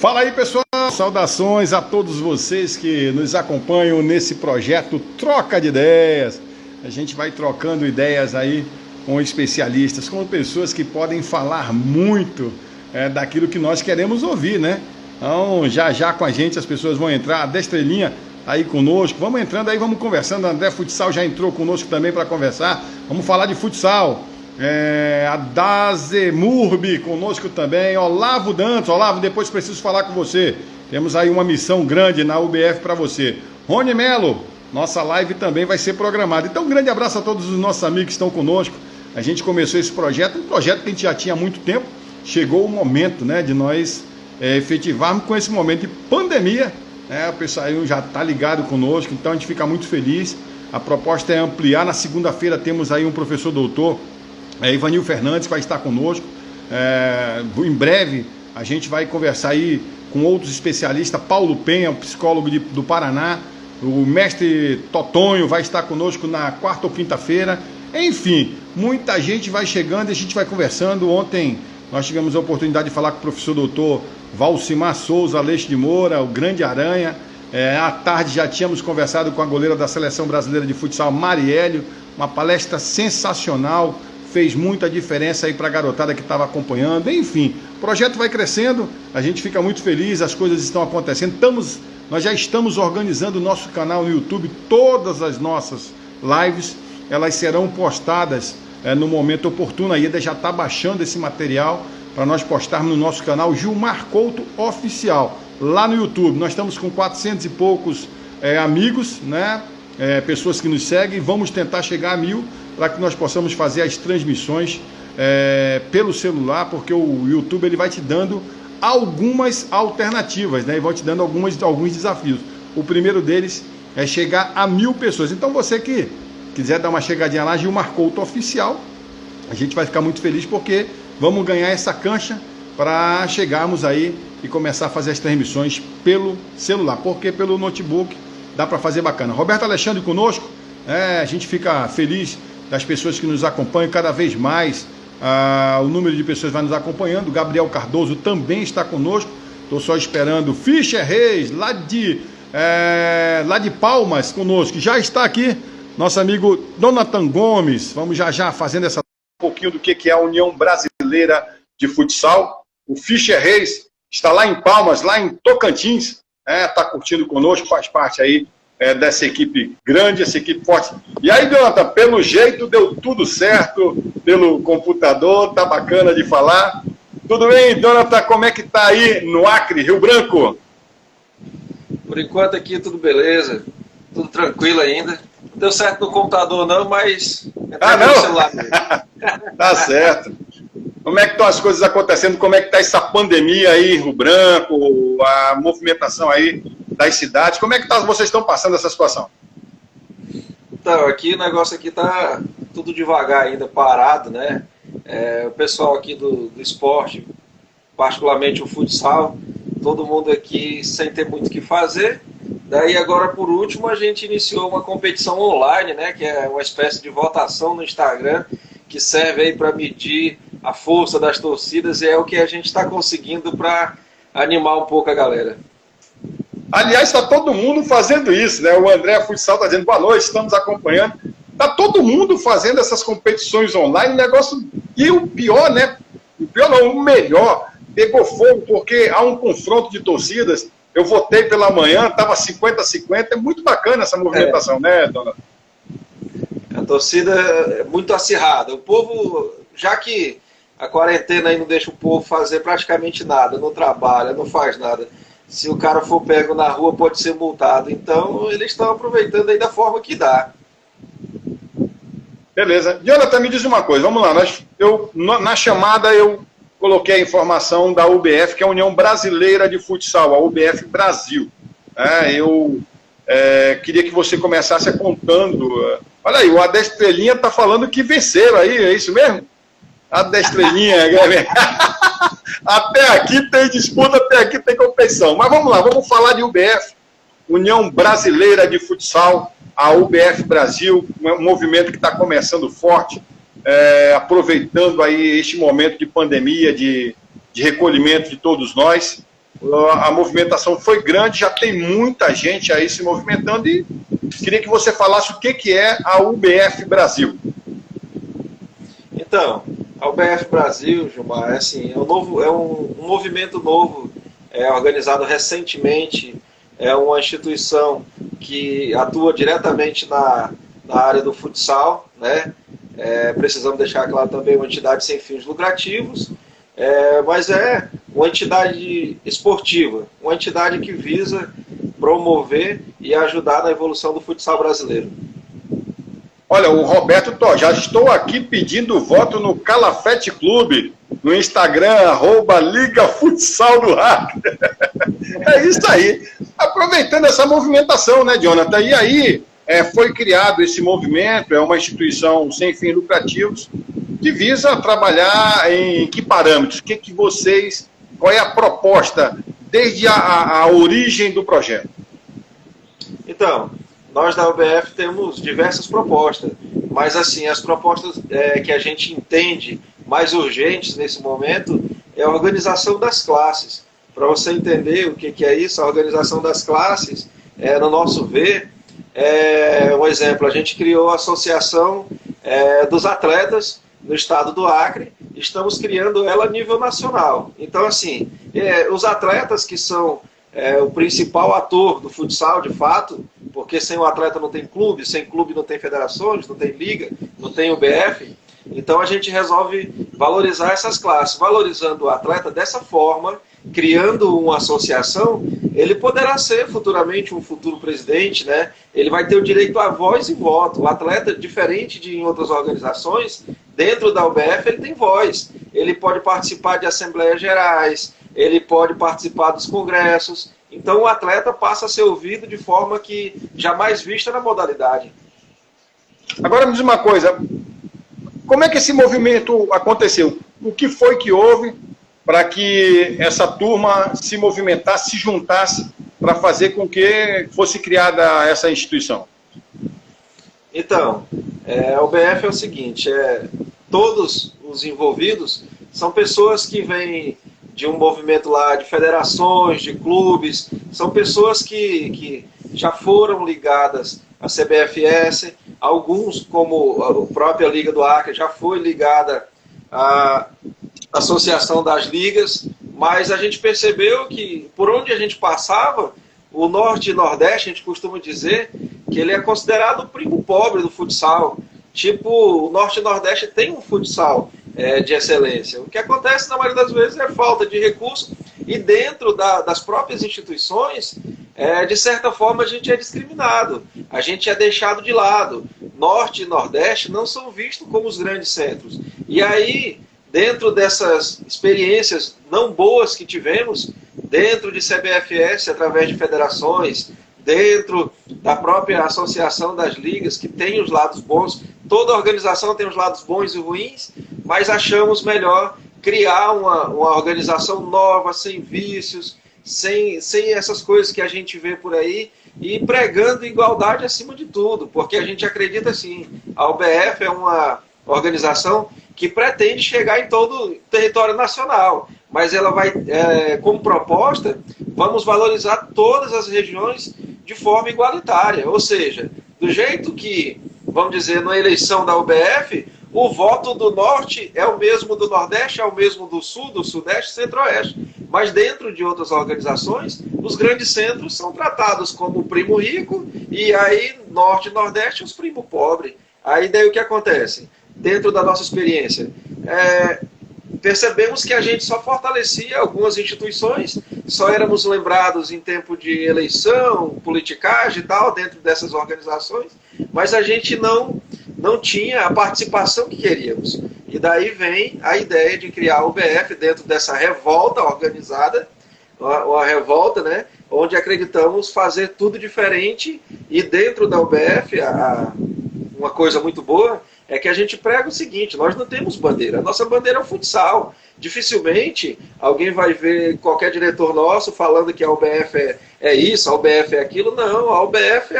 Fala aí, pessoal, saudações a todos vocês que nos acompanham nesse projeto Troca de Ideias. A gente vai trocando ideias aí com especialistas, com pessoas que podem falar muito daquilo que nós queremos ouvir, né? Então, já com a gente as pessoas vão entrar, a Destrelinha aí conosco, vamos entrando aí, vamos conversando. A André Futsal já entrou conosco também para conversar, vamos falar de futsal. A Dazemurbi conosco também, Olavo Dantas. Olavo, depois preciso falar com você, temos aí uma missão grande na UBF para você. Rony Melo, nossa live também vai ser programada. Então um grande abraço a todos os nossos amigos que estão conosco. A gente começou esse projeto, um projeto que a gente já tinha há muito tempo. Chegou o momento, né, de nós efetivarmos com esse momento de pandemia, né? O pessoal aí já está ligado conosco, então a gente fica muito feliz. A proposta é ampliar. Na segunda-feira temos aí um professor doutor, Ivanil Fernandes, que vai estar conosco. Em breve a gente vai conversar aí com outros especialistas. Paulo Penha, psicólogo do Paraná. O mestre Totonho vai estar conosco na quarta ou quinta-feira. Enfim, muita gente vai chegando e a gente vai conversando. Ontem nós tivemos a oportunidade de falar com o professor doutor Valcimar Souza Aleixo de Moura, o grande Aranha. À tarde já tínhamos conversado com a goleira da Seleção Brasileira de Futsal, Mariélio. Uma palestra sensacional, fez muita diferença aí para a garotada que estava acompanhando. Enfim, o projeto vai crescendo, a gente fica muito feliz, as coisas estão acontecendo. Nós já estamos organizando o nosso canal no YouTube. Todas as nossas lives, elas serão postadas no momento oportuno. A Ieda já está baixando esse material para nós postarmos no nosso canal Gilmar Couto Oficial, lá no YouTube. Nós estamos com 400 e poucos amigos, né? Pessoas que nos seguem. Vamos tentar chegar a 1000 para que nós possamos fazer as transmissões pelo celular, porque o YouTube ele vai te dando algumas alternativas, né? E vai te dando alguns desafios. O primeiro deles é chegar a 1000 pessoas. Então você que quiser dar uma chegadinha lá, Gilmar Couto Oficial, a gente vai ficar muito feliz, porque vamos ganhar essa cancha para chegarmos aí e começar a fazer as transmissões pelo celular, porque pelo notebook dá para fazer bacana. Roberto Alexandre conosco, a gente fica feliz das pessoas que nos acompanham, cada vez mais o número de pessoas vai nos acompanhando. Gabriel Cardoso também está conosco. Estou só esperando. Fischer Reis, lá de Palmas, conosco, já está aqui. Nosso amigo Jonathan Gomes. Vamos já fazendo um pouquinho do que é a União Brasileira de Futsal. O Fischer Reis está lá em Palmas, lá em Tocantins, está curtindo conosco, faz parte aí dessa equipe grande, essa equipe forte. E aí, Jonathan, pelo jeito deu tudo certo, pelo computador, tá bacana de falar. Tudo bem, Jonathan? Como é que tá aí no Acre, Rio Branco? Por enquanto aqui tudo beleza, tudo tranquilo ainda. Não deu certo no computador não, mas... não? No celular mesmo. Tá certo. Como é que estão as coisas acontecendo? Como é que está essa pandemia aí, Rio Branco, a movimentação aí das cidades? Como é que vocês estão passando essa situação? Então, aqui o negócio aqui tá tudo devagar ainda, parado, né? O pessoal aqui do esporte, particularmente o futsal, todo mundo aqui sem ter muito o que fazer. Daí agora, por último, a gente iniciou uma competição online, né? Que é uma espécie de votação no Instagram, que serve aí para medir a força das torcidas, e é o que a gente está conseguindo para animar um pouco a galera. Aliás, está todo mundo fazendo isso, né? O André Futsal está dizendo boa noite, estamos acompanhando. Está todo mundo fazendo essas competições online, negócio... E o pior, né? O pior não, o melhor, pegou fogo, porque há um confronto de torcidas. Eu votei pela manhã, estava 50-50, é muito bacana essa movimentação, né, dona? A torcida é muito acirrada. O povo, já que a quarentena aí não deixa o povo fazer praticamente nada, não trabalha, não faz nada. Se o cara for pego na rua, pode ser multado. Então, eles estão aproveitando aí da forma que dá. Beleza. Jonathan, me diz uma coisa, vamos lá. Na chamada eu coloquei a informação da UBF, que é a União Brasileira de Futsal, a UBF Brasil. Eu queria que você começasse contando. Olha aí, o Adestrelinha está falando que venceram aí, é isso mesmo? Adestrelinha, até aqui tem disputa, até aqui tem competição. Mas vamos lá, vamos falar de UBF, União Brasileira de Futsal, a UBF Brasil, um movimento que está começando forte, aproveitando aí este momento de pandemia, de recolhimento de todos nós. a movimentação foi grande, já tem muita gente aí se movimentando e queria que você falasse o que é a UBF Brasil. Então, a UBF Brasil, Gilmar, é um movimento novo, organizado recentemente, é uma instituição que atua diretamente na área do futsal, né? Precisamos deixar claro também uma entidade sem fins lucrativos, mas é uma entidade esportiva, uma entidade que visa promover e ajudar na evolução do futsal brasileiro. Olha, o Roberto, já estou aqui pedindo voto no Calafete Clube, no Instagram, @Liga Futsal do Acre. É isso aí. Aproveitando essa movimentação, né, Jonathan? E aí, foi criado esse movimento, é uma instituição sem fins lucrativos, que visa trabalhar em que parâmetros? Qual é a proposta desde a origem do projeto? Então, nós da UBF temos diversas propostas, mas assim, as propostas que a gente entende mais urgentes nesse momento é a organização das classes. Para você entender o que é isso, a organização das classes, no nosso ver, um exemplo, a gente criou a Associação dos Atletas no estado do Acre, estamos criando ela a nível nacional. Então, assim, os atletas que são o principal ator do futsal, de fato, porque sem o atleta não tem clube, sem clube não tem federações, não tem liga, não tem UBF. Então a gente resolve valorizar essas classes. Valorizando o atleta dessa forma, criando uma associação, ele poderá ser futuramente um futuro presidente, né? Ele vai ter o direito a voz e voto. O atleta, diferente de em outras organizações, dentro da UBF ele tem voz. Ele pode participar de assembleias gerais, ele pode participar dos congressos. Então o atleta passa a ser ouvido de forma que jamais vista na modalidade. Agora me diz uma coisa, como é que esse movimento aconteceu? O que foi que houve para que essa turma se movimentasse, se juntasse para fazer com que fosse criada essa instituição? Então, a UBF é o seguinte, todos os envolvidos são pessoas que vêm de um movimento lá de federações, de clubes, são pessoas que já foram ligadas à CBFS, alguns, como a própria Liga do Acre, já foi ligada à Associação das Ligas, mas a gente percebeu que, por onde a gente passava, o Norte e Nordeste, a gente costuma dizer que ele é considerado o primo pobre do futsal. Tipo, o Norte e Nordeste tem um futsal de excelência. O que acontece, na maioria das vezes, é falta de recursos e dentro das próprias instituições, de certa forma, a gente é discriminado. A gente é deixado de lado. Norte e Nordeste não são vistos como os grandes centros. E aí, dentro dessas experiências não boas que tivemos, dentro de CBFS, através de federações, dentro da própria associação das ligas, que tem os lados bons, toda organização tem os lados bons e ruins, mas achamos melhor criar uma organização nova, sem vícios, sem essas coisas que a gente vê por aí, e pregando igualdade acima de tudo, porque a gente acredita assim, a UBF é uma organização que pretende chegar em todo o território nacional, mas ela vai, como proposta, vamos valorizar todas as regiões de forma igualitária, ou seja, do jeito que, vamos dizer, na eleição da UBF, o voto do Norte é o mesmo do Nordeste, é o mesmo do Sul, do Sudeste, Centro-Oeste, mas dentro de outras organizações, os grandes centros são tratados como o primo rico, e aí Norte e Nordeste os primo pobre. Aí daí o que acontece? Dentro da nossa experiência, percebemos que a gente só fortalecia algumas instituições, só éramos lembrados em tempo de eleição, politicagem e tal, dentro dessas organizações, mas a gente não tinha a participação que queríamos. E daí vem a ideia de criar a UBF dentro dessa revolta organizada, uma revolta, né, onde acreditamos fazer tudo diferente, e dentro da UBF, uma coisa muito boa, é que a gente prega o seguinte, nós não temos bandeira, a nossa bandeira é o futsal. Dificilmente alguém vai ver qualquer diretor nosso falando que a UBF é isso, a UBF é aquilo. Não, a UBF,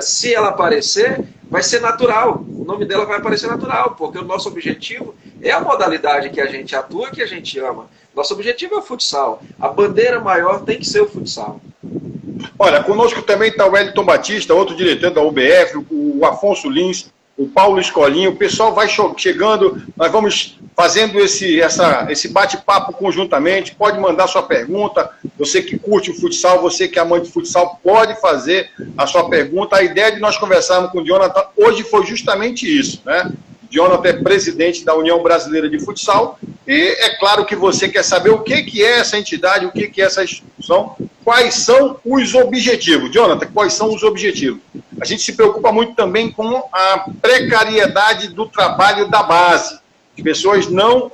se ela aparecer, vai ser natural, o nome dela vai aparecer natural, porque o nosso objetivo é a modalidade que a gente atua, que a gente ama. Nosso objetivo é o futsal. A bandeira maior tem que ser o futsal. Olha, conosco também está o Wellington Batista, outro diretor da UBF, o Afonso Lins, o Paulo Escolinho. O pessoal vai chegando, nós vamos fazendo esse bate-papo conjuntamente. Pode mandar sua pergunta. Você que curte o futsal, você que é amante de futsal, pode fazer a sua pergunta. A ideia de nós conversarmos com o Jonathan hoje foi justamente isso, né? Jonathan é presidente da União Brasileira de Futsal e é claro que você quer saber o que é essa entidade, o que é essa instituição, quais são os objetivos. Jonathan, quais são os objetivos? A gente se preocupa muito também com a precariedade do trabalho da base.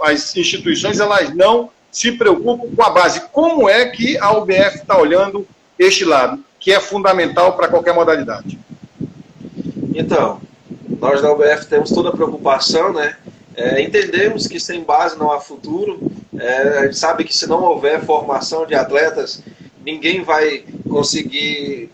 As instituições, elas não se preocupam com a base. Como é que a UBF está olhando este lado, que é fundamental para qualquer modalidade? Então, nós da UBF temos toda a preocupação, né? Entendemos que sem base não há futuro. A gente sabe que se não houver formação de atletas, ninguém vai conseguir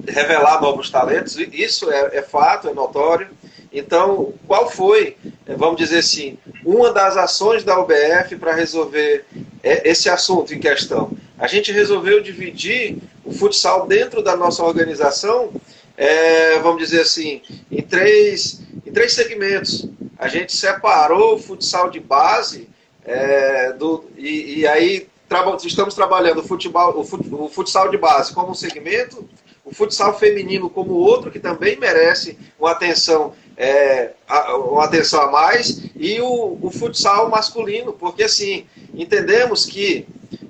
revelar novos talentos. Isso é fato, é notório. Então, qual foi, vamos dizer assim, uma das ações da UBF para resolver esse assunto em questão? A gente resolveu dividir o futsal dentro da nossa organização, vamos dizer assim, em três segmentos. A gente separou o futsal de base e aí estamos trabalhando o futsal de base como um segmento, o futsal feminino como outro, que também merece uma atenção a mais, e o futsal masculino, porque assim, entendemos que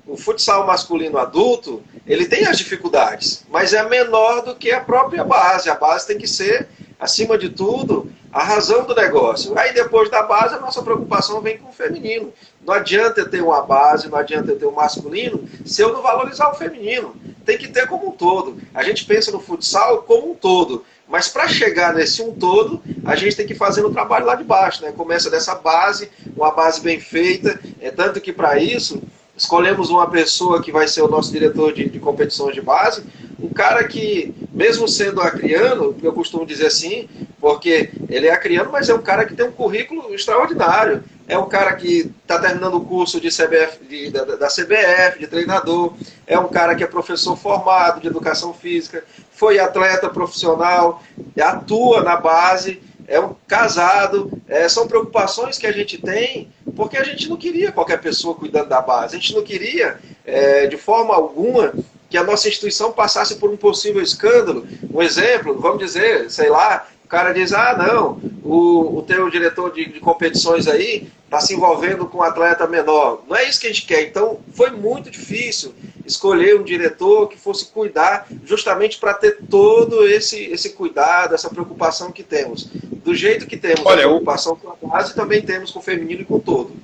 o futsal masculino adulto, ele tem as dificuldades, mas é menor do que a própria base. A base tem que ser, acima de tudo, a razão do negócio. Aí depois da base, a nossa preocupação vem com o feminino. Não adianta eu ter uma base, não adianta eu ter um masculino, se eu não valorizar o feminino. Tem que ter como um todo. A gente pensa no futsal como um todo, mas para chegar nesse um todo, a gente tem que fazer um trabalho lá de baixo, né? Começa dessa base, uma base bem feita, tanto que para isso escolhemos uma pessoa que vai ser o nosso diretor de competições de base, um cara que, mesmo sendo acriano, eu costumo dizer assim, porque ele é acriano, mas é um cara que tem um currículo extraordinário. É um cara que está terminando o curso de CBF, da CBF, de treinador. É um cara que é professor formado de educação física, foi atleta profissional, atua na base, é um casado. São preocupações que a gente tem, porque a gente não queria qualquer pessoa cuidando da base. A gente não queria, de forma alguma, que a nossa instituição passasse por um possível escândalo. Um exemplo, vamos dizer, sei lá, o cara diz, não, o teu diretor de competições aí está se envolvendo com um atleta menor. Não é isso que a gente quer. Então, foi muito difícil escolher um diretor que fosse cuidar justamente para ter todo esse cuidado, essa preocupação que temos. Do jeito que temos a preocupação com a base, também temos com o feminino e com o todo.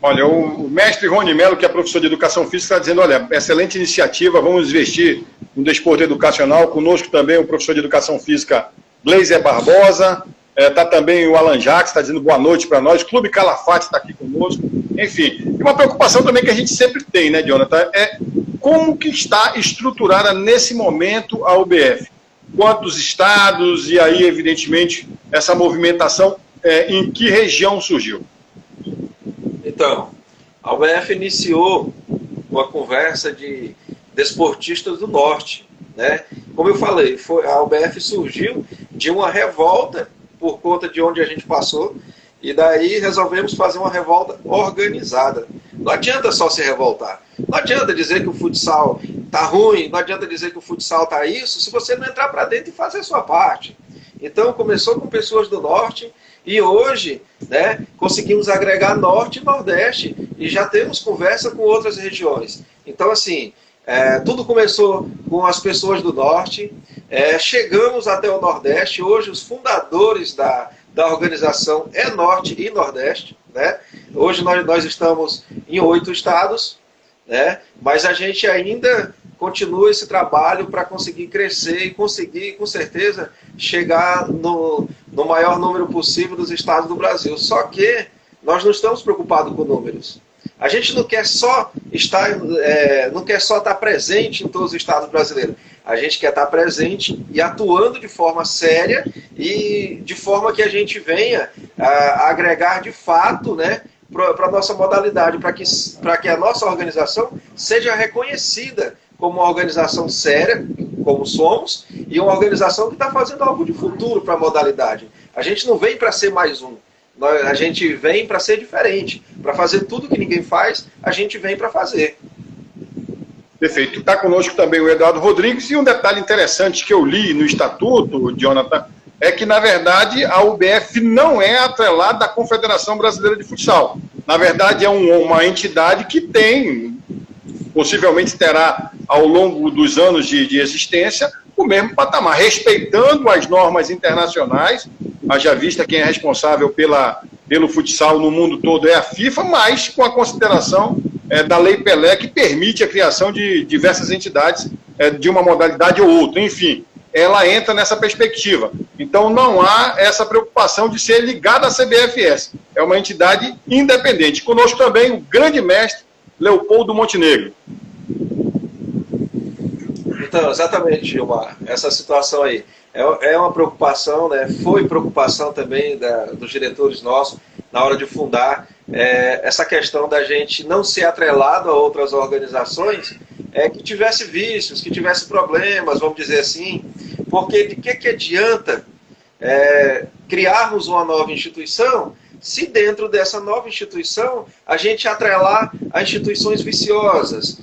Olha, o mestre Rony Melo, que é professor de Educação Física, está dizendo, olha, excelente iniciativa, vamos investir no desporto educacional. Conosco também o professor de Educação Física, Gleiser Barbosa. Está também o Alan Jacques, está dizendo boa noite para nós. Clube Calafate está aqui conosco. Enfim, e uma preocupação também que a gente sempre tem, né, Jonathan? É como que está estruturada nesse momento a UBF. Quantos estados e aí, evidentemente, essa movimentação em que região surgiu? Então, a UBF iniciou uma conversa de desportistas do Norte, né? Como eu falei, a UBF surgiu de uma revolta por conta de onde a gente passou, e daí resolvemos fazer uma revolta organizada. Não adianta só se revoltar. Não adianta dizer que o futsal está ruim, não adianta dizer que o futsal está isso, se você não entrar para dentro e fazer a sua parte. Então, começou com pessoas do Norte, e hoje, né, conseguimos agregar Norte e Nordeste, e já temos conversa com outras regiões. Então, assim, tudo começou com as pessoas do Norte, chegamos até o Nordeste. Hoje os fundadores da organização é Norte e Nordeste, né? Hoje nós estamos em 8 estados, né? Mas a gente ainda continua esse trabalho para conseguir crescer e conseguir, com certeza, chegar no maior número possível dos estados do Brasil. Só que nós não estamos preocupados com números. A gente não quer só estar presente em todos os estados brasileiros. A gente quer estar presente e atuando de forma séria e de forma que a gente venha a agregar de fato, né, para a nossa modalidade, para que a nossa organização seja reconhecida como uma organização séria, como somos, e uma organização que está fazendo algo de futuro para a modalidade. A gente não vem para ser mais um, a gente vem para ser diferente, para fazer tudo que ninguém faz, a gente vem para fazer. Perfeito. Está conosco também o Eduardo Rodrigues, e um detalhe interessante que eu li no estatuto, Jonathan, é que, na verdade, a UBF não é atrelada à Confederação Brasileira de Futsal. Na verdade, é uma entidade que tem, possivelmente terá, ao longo dos anos de existência, o mesmo patamar, respeitando as normas internacionais. Haja vista quem é responsável pelo futsal no mundo todo é a FIFA, mas com a consideração da Lei Pelé, que permite a criação de diversas entidades de uma modalidade ou outra. Enfim, ela entra nessa perspectiva. Então, não há essa preocupação de ser ligada à CBFS. É uma entidade independente. Conosco também o grande mestre Leopoldo Montenegro. Então, exatamente, Gilmar, essa situação aí é uma preocupação, né? Foi preocupação também dos diretores nossos na hora de fundar, essa questão da gente não ser atrelado a outras organizações que tivesse vícios, que tivesse problemas, vamos dizer assim, porque de que adianta criarmos uma nova instituição se dentro dessa nova instituição a gente atrelar a instituições viciosas.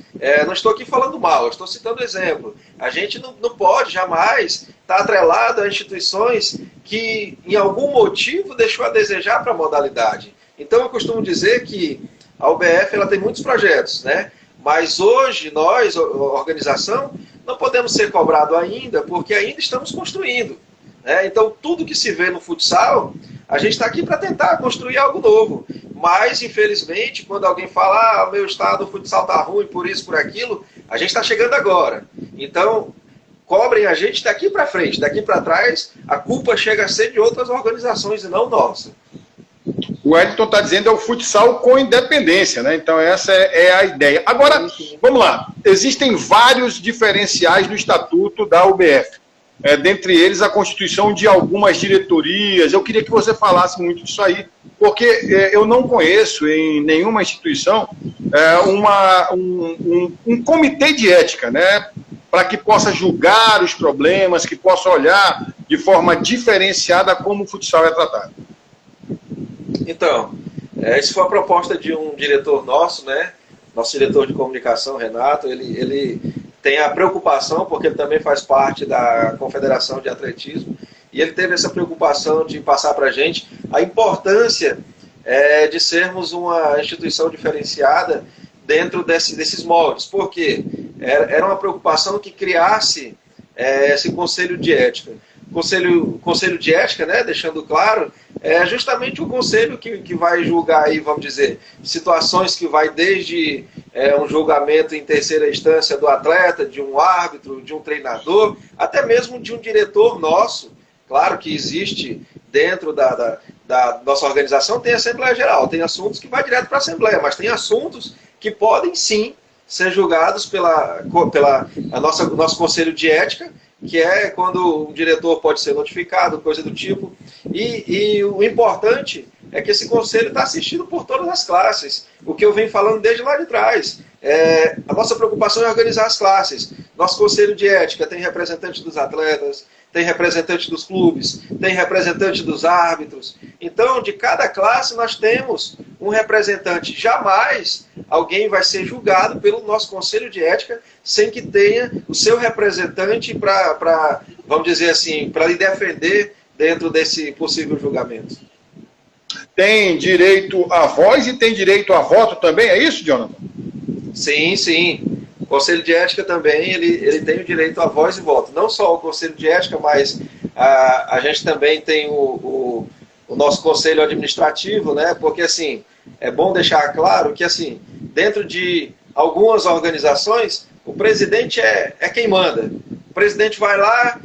Não estou aqui falando mal, estou citando exemplo. A gente não pode jamais estar atrelado a instituições que, em algum motivo, deixou a desejar para a modalidade. Então, eu costumo dizer que a UBF ela tem muitos projetos, né? Mas hoje, nós, organização, não podemos ser cobrados ainda, porque ainda estamos construindo. Então, tudo que se vê no futsal, a gente está aqui para tentar construir algo novo. Mas, infelizmente, quando alguém fala, meu estado, o futsal está ruim, por isso, por aquilo, a gente está chegando agora. Então, cobrem a gente daqui para frente, daqui para trás, a culpa chega a ser de outras organizações e não nossa. O Wellington está dizendo o futsal com independência, né? Então essa é a ideia. Agora, vamos lá. Existem vários diferenciais no estatuto da UBF. Dentre eles, a constituição de algumas diretorias. Eu queria que você falasse muito disso aí, porque eu não conheço em nenhuma instituição um comitê de ética, né? Para que possa julgar os problemas, que possa olhar de forma diferenciada como o futsal é tratado. Então, isso foi a proposta de um diretor nosso, né? Nosso diretor de comunicação, Renato, ele tem a preocupação, porque ele também faz parte da Confederação de Atletismo, e ele teve essa preocupação de passar para a gente a importância de sermos uma instituição diferenciada dentro desses moldes. Por quê? Era uma preocupação que criasse esse conselho de ética. Conselho de ética, né, deixando claro, é justamente o conselho que vai julgar aí, vamos dizer, situações que vai desde um julgamento em terceira instância do atleta, de um árbitro, de um treinador, até mesmo de um diretor nosso. Claro que existe dentro da nossa organização, tem a Assembleia Geral, tem assuntos que vai direto para a Assembleia, mas tem assuntos que podem sim ser julgados nosso conselho de ética, que é quando um diretor pode ser notificado, coisa do tipo. E o importante é que esse conselho está assistido por todas as classes. O que eu venho falando desde lá de trás. A nossa preocupação é organizar as classes. Nosso conselho de ética tem representante dos atletas, tem representante dos clubes, tem representante dos árbitros. Então, de cada classe nós temos um representante. Jamais alguém vai ser julgado pelo nosso conselho de ética sem que tenha o seu representante para, vamos dizer assim, para lhe defender dentro desse possível julgamento. Tem direito à voz e tem direito a voto também, é isso, Jonathan? Sim, sim. O Conselho de Ética também, ele tem o direito a voz e voto. Não só o Conselho de Ética, mas a gente também tem o nosso Conselho Administrativo, né? Porque, assim, é bom deixar claro que, assim, dentro de algumas organizações, o presidente é quem manda. O presidente vai lá,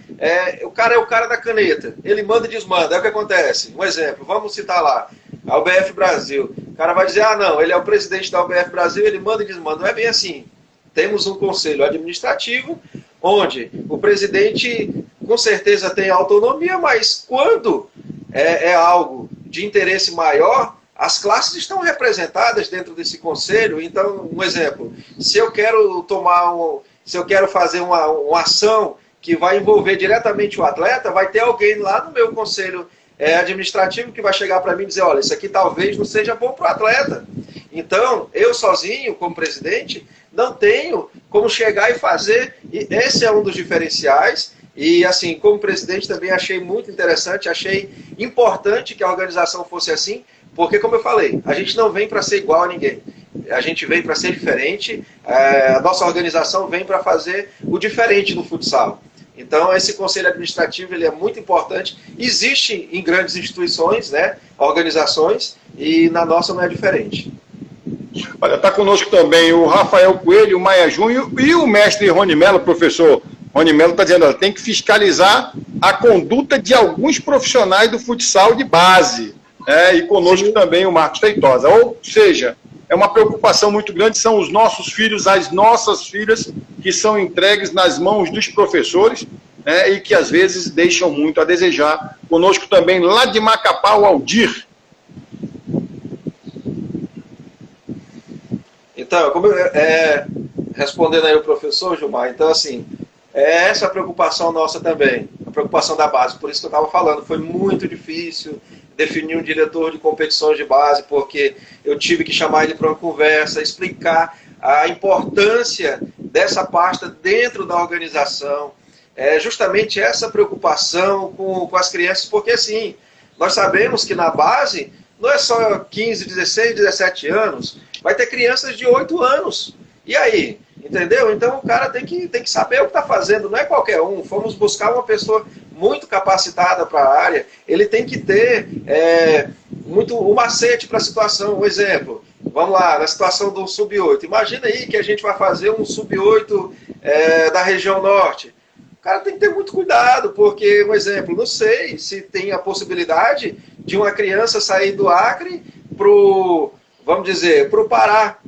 o cara é o cara da caneta. Ele manda e desmanda. É o que acontece. Um exemplo, vamos citar lá, a UBF Brasil. O cara vai dizer, não, ele é o presidente da UBF Brasil, ele manda e desmanda. Não é bem assim. Temos um conselho administrativo, onde o presidente, com certeza, tem autonomia, mas quando é algo de interesse maior, as classes estão representadas dentro desse conselho. Então, um exemplo, se eu quero fazer uma ação que vai envolver diretamente o atleta, vai ter alguém lá no meu conselho administrativo que vai chegar para mim e dizer, olha, isso aqui talvez não seja bom para o atleta. Então, eu sozinho, como presidente, não tenho como chegar e fazer. E esse é um dos diferenciais. E, assim, como presidente também achei muito interessante, achei importante que a organização fosse assim, porque, como eu falei, a gente não vem para ser igual a ninguém. A gente vem para ser diferente, a nossa organização vem para fazer o diferente no futsal. Então, esse conselho administrativo ele é muito importante. Existe em grandes instituições, né, organizações, e na nossa não é diferente. Olha, está conosco também o Rafael Coelho, o Maia Júnior e o mestre Rony Melo, professor Rony Melo está dizendo, tem que fiscalizar a conduta de alguns profissionais do futsal de base. E conosco Sim. também o Marcos Feitosa. Ou seja, é uma preocupação muito grande, são os nossos filhos, as nossas filhas, que são entregues nas mãos dos professores, e que às vezes deixam muito a desejar. Conosco também, lá de Macapá, o Aldir. Então, respondendo aí o professor Gilmar, então assim, essa é a preocupação nossa também, a preocupação da base, por isso que eu estava falando, foi muito difícil definir um diretor de competições de base, porque eu tive que chamar ele para uma conversa, explicar a importância dessa pasta dentro da organização, justamente essa preocupação com as crianças, porque assim, nós sabemos que na base não é só 15, 16, 17 anos, vai ter crianças de 8 anos, e aí? Entendeu? Então o cara tem que saber o que está fazendo, não é qualquer um. Fomos buscar uma pessoa muito capacitada para a área, ele tem que ter um macete para a situação. Um exemplo, vamos lá, na situação do sub-8. Imagina aí que a gente vai fazer um sub-8 da região norte. O cara tem que ter muito cuidado, porque, um exemplo, não sei se tem a possibilidade de uma criança sair do Acre vamos dizer, para o Pará.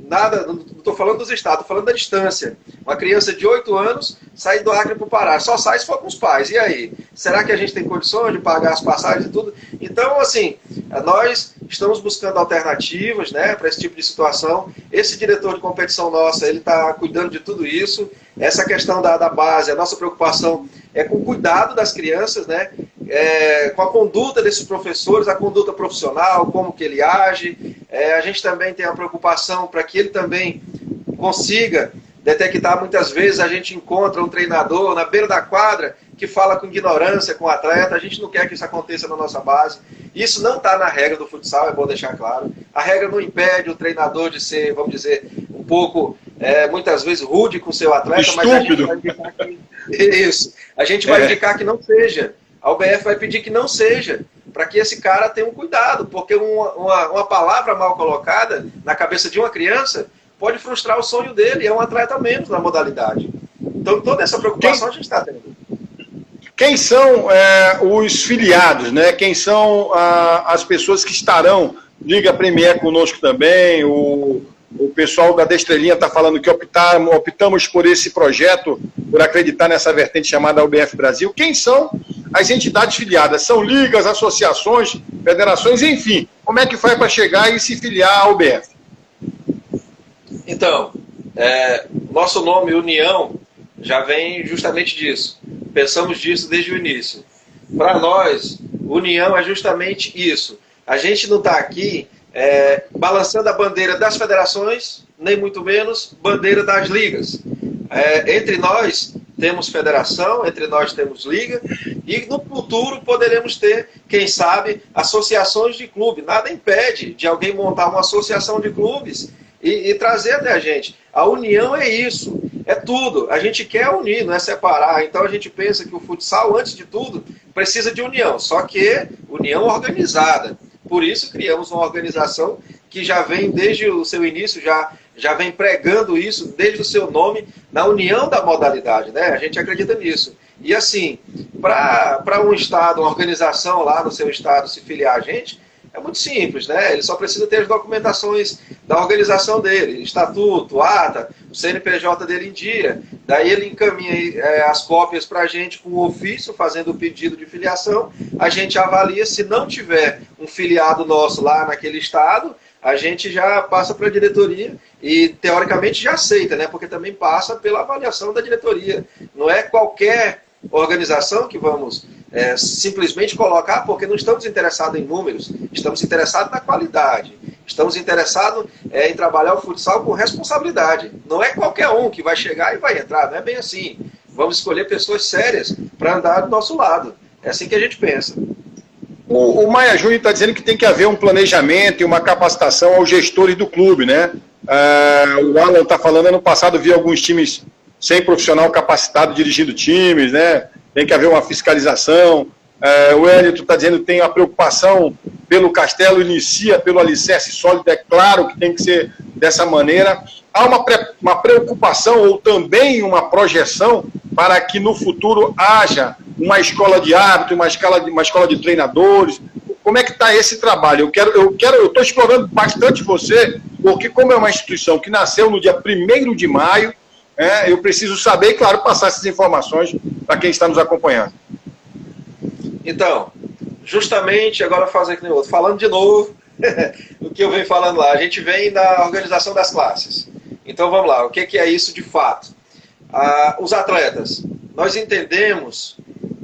Nada, não estou falando dos estados, estou falando da distância. Uma criança de 8 anos sair do Acre para o Pará, só sai se for com os pais. E aí? Será que a gente tem condições de pagar as passagens e tudo? Então, assim, nós estamos buscando alternativas, né, para esse tipo de situação. Esse diretor de competição nossa, ele está cuidando de tudo isso. Essa questão da base, a nossa preocupação é com o cuidado das crianças, né, com a conduta desses professores, a conduta profissional, como que ele age. A gente também tem a preocupação para que ele também consiga detectar. Muitas vezes a gente encontra um treinador na beira da quadra que fala com ignorância com o atleta. A gente não quer que isso aconteça na nossa base. Isso não está na regra do futsal, é bom deixar claro. A regra não impede o treinador de ser, vamos dizer, um pouco, muitas vezes, rude com o seu atleta. Estúpido. Mas a gente vai indicar isso. A gente vai indicar que não seja. A UBF vai pedir que não seja, para que esse cara tenha um cuidado, porque uma palavra mal colocada na cabeça de uma criança pode frustrar o sonho dele, é um atleta menos na modalidade. Então toda essa preocupação a gente está tendo. Quem são os filiados, né? Quem são as pessoas que estarão, Liga Premier conosco também, o pessoal da Destrelinha está falando que optamos por esse projeto, por acreditar nessa vertente chamada UBF Brasil. Quem são as entidades filiadas? São ligas, associações, federações, enfim. Como é que faz para chegar e se filiar à UBF? Então, nosso nome, União, já vem justamente disso. Pensamos disso desde o início. Para nós, União é justamente isso. A gente não está aqui balançando a bandeira das federações, nem muito menos bandeira das ligas. Entre nós temos federação, entre nós temos liga, e no futuro poderemos ter, quem sabe, associações de clube. Nada impede de alguém montar uma associação de clubes e trazer até a gente. A união é isso, é tudo. A gente quer unir, não é separar. Então a gente pensa que o futsal, antes de tudo, precisa de união, só que união organizada. Por isso criamos uma organização que já vem desde o seu início, já vem pregando isso desde o seu nome, na união da modalidade, né? A gente acredita nisso. E assim, para um estado, uma organização lá no seu estado se filiar a gente, É muito simples, né? Ele só precisa ter as documentações da organização dele, estatuto, ata, o CNPJ dele em dia. Daí ele encaminha as cópias para a gente com o ofício, fazendo o pedido de filiação. A gente avalia, se não tiver um filiado nosso lá naquele estado, a gente já passa para a diretoria e, teoricamente, já aceita, né? Porque também passa pela avaliação da diretoria. Não é qualquer organização que vamos simplesmente colocar, porque não estamos interessados em números, estamos interessados na qualidade, estamos interessados em trabalhar o futsal com responsabilidade. Não é qualquer um que vai chegar e vai entrar, não é bem assim. Vamos escolher pessoas sérias para andar do nosso lado. É assim que a gente pensa. O Maia Júnior está dizendo que tem que haver um planejamento e uma capacitação aos gestores do clube, né? O Alan está falando, ano passado vi alguns times sem profissional capacitado dirigindo times, né? Tem que haver uma fiscalização. O Hélito está dizendo que tem a preocupação pelo Castelo, inicia pelo alicerce sólido, é claro que tem que ser dessa maneira. Há uma preocupação ou também uma projeção para que no futuro haja uma escola de árbitro, uma escola de treinadores. Como é que está esse trabalho? Eu estou explorando bastante você, porque como é uma instituição que nasceu no dia 1º de maio, eu preciso saber e, claro, passar essas informações para quem está nos acompanhando. Então, justamente, agora fazer que nem outro, falando de novo o que eu venho falando lá, a gente vem da organização das classes. Então vamos lá, o que é isso de fato? Os atletas, nós entendemos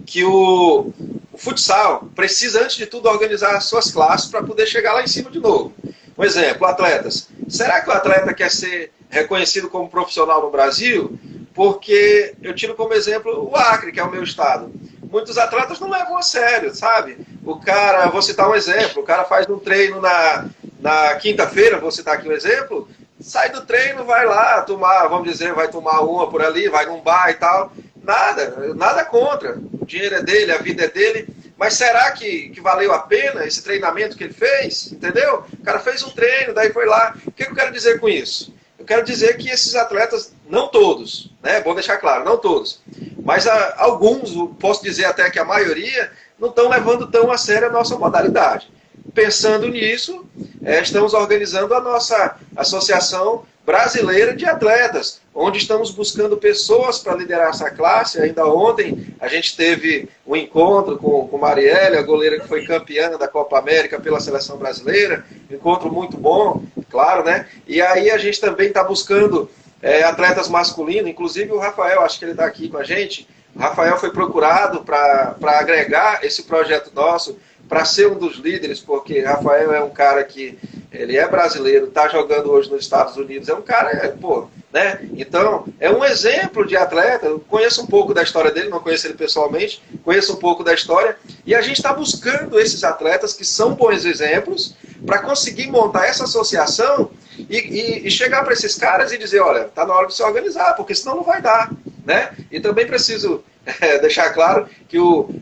que o futsal precisa, antes de tudo, organizar as suas classes para poder chegar lá em cima de novo. Um exemplo, atletas. Será que o atleta quer ser reconhecido como profissional no Brasil? Porque eu tiro como exemplo o Acre, que é o meu estado. Muitos atletas não levam a sério, sabe? O cara, vou citar um exemplo, o cara faz um treino na quinta-feira, vou citar aqui um exemplo, sai do treino, vai lá tomar, vamos dizer, vai tomar uma por ali, vai num bar e tal. Nada contra. O dinheiro é dele, a vida é dele. Mas será que valeu a pena esse treinamento que ele fez? Entendeu? O cara fez um treino, daí foi lá. O que eu quero dizer com isso? Eu quero dizer que esses atletas, não todos, né? Bom deixar claro, não todos, mas alguns, posso dizer até que a maioria, não estão levando tão a sério a nossa modalidade. Pensando nisso, estamos organizando a nossa Associação Brasileira de Atletas, onde estamos buscando pessoas para liderar essa classe. Ainda ontem a gente teve um encontro com Marielle, a goleira que foi campeã da Copa América pela seleção brasileira, um encontro muito bom, claro, né? E aí a gente também está buscando atletas masculinos, inclusive o Rafael, acho que ele está aqui com a gente. O Rafael foi procurado para agregar esse projeto nosso, para ser um dos líderes, porque Rafael é um cara que ele é brasileiro, está jogando hoje nos Estados Unidos, é um cara, né? Então, é um exemplo de atleta. Eu conheço um pouco da história dele, não conheço ele pessoalmente, conheço um pouco da história, e a gente está buscando esses atletas que são bons exemplos para conseguir montar essa associação e chegar para esses caras e dizer, olha, está na hora de se organizar, porque senão não vai dar, né? E também preciso deixar claro que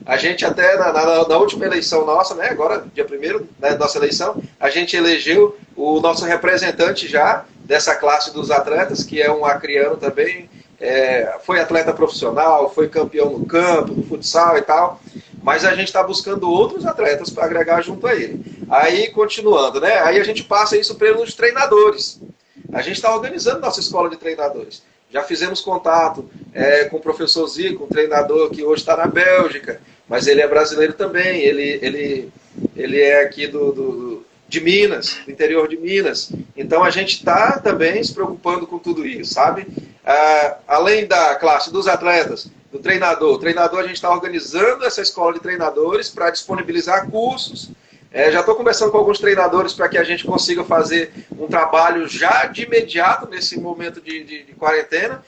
a gente até na última eleição nossa, né, agora, dia 1º, né, nossa eleição, a gente elegeu o nosso representante já dessa classe dos atletas, que é um acriano também, foi atleta profissional, foi campeão no campo, no futsal e tal, mas a gente está buscando outros atletas para agregar junto a ele. Aí, continuando, né, aí a gente passa isso pelos treinadores. A gente está organizando nossa escola de treinadores. Já fizemos contato com o professor Zico, um treinador que hoje está na Bélgica, mas ele é brasileiro também, ele é aqui de Minas, do interior de Minas. Então a gente está também se preocupando com tudo isso, sabe? Além da classe dos atletas, do treinador. O treinador, a gente está organizando essa escola de treinadores para disponibilizar cursos. Já estou conversando com alguns treinadores para que a gente consiga fazer um trabalho já de imediato nesse momento de quarentena.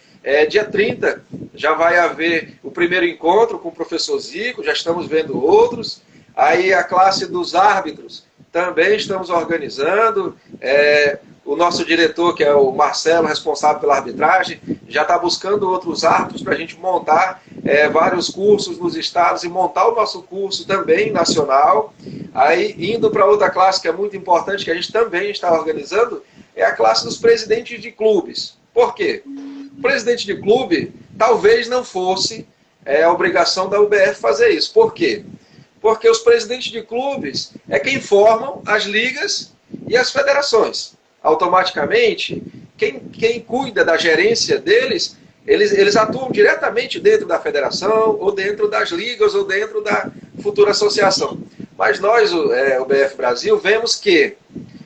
Dia 30 já vai haver o primeiro encontro com o professor Zico, já estamos vendo outros. Aí a classe dos árbitros também estamos organizando. O nosso diretor, que é o Marcelo, responsável pela arbitragem, já está buscando outros árbitros para a gente montar vários cursos nos estados e montar o nosso curso também nacional. Aí, indo para outra classe que é muito importante, que a gente também está organizando, é a classe dos presidentes de clubes. Por quê? O presidente de clube talvez não fosse a obrigação da UBF fazer isso. Por quê? Porque os presidentes de clubes é quem formam as ligas e as federações. Automaticamente, quem cuida da gerência deles, eles atuam diretamente dentro da federação, ou dentro das ligas, ou dentro da futura associação. Mas nós, o BF Brasil, vemos que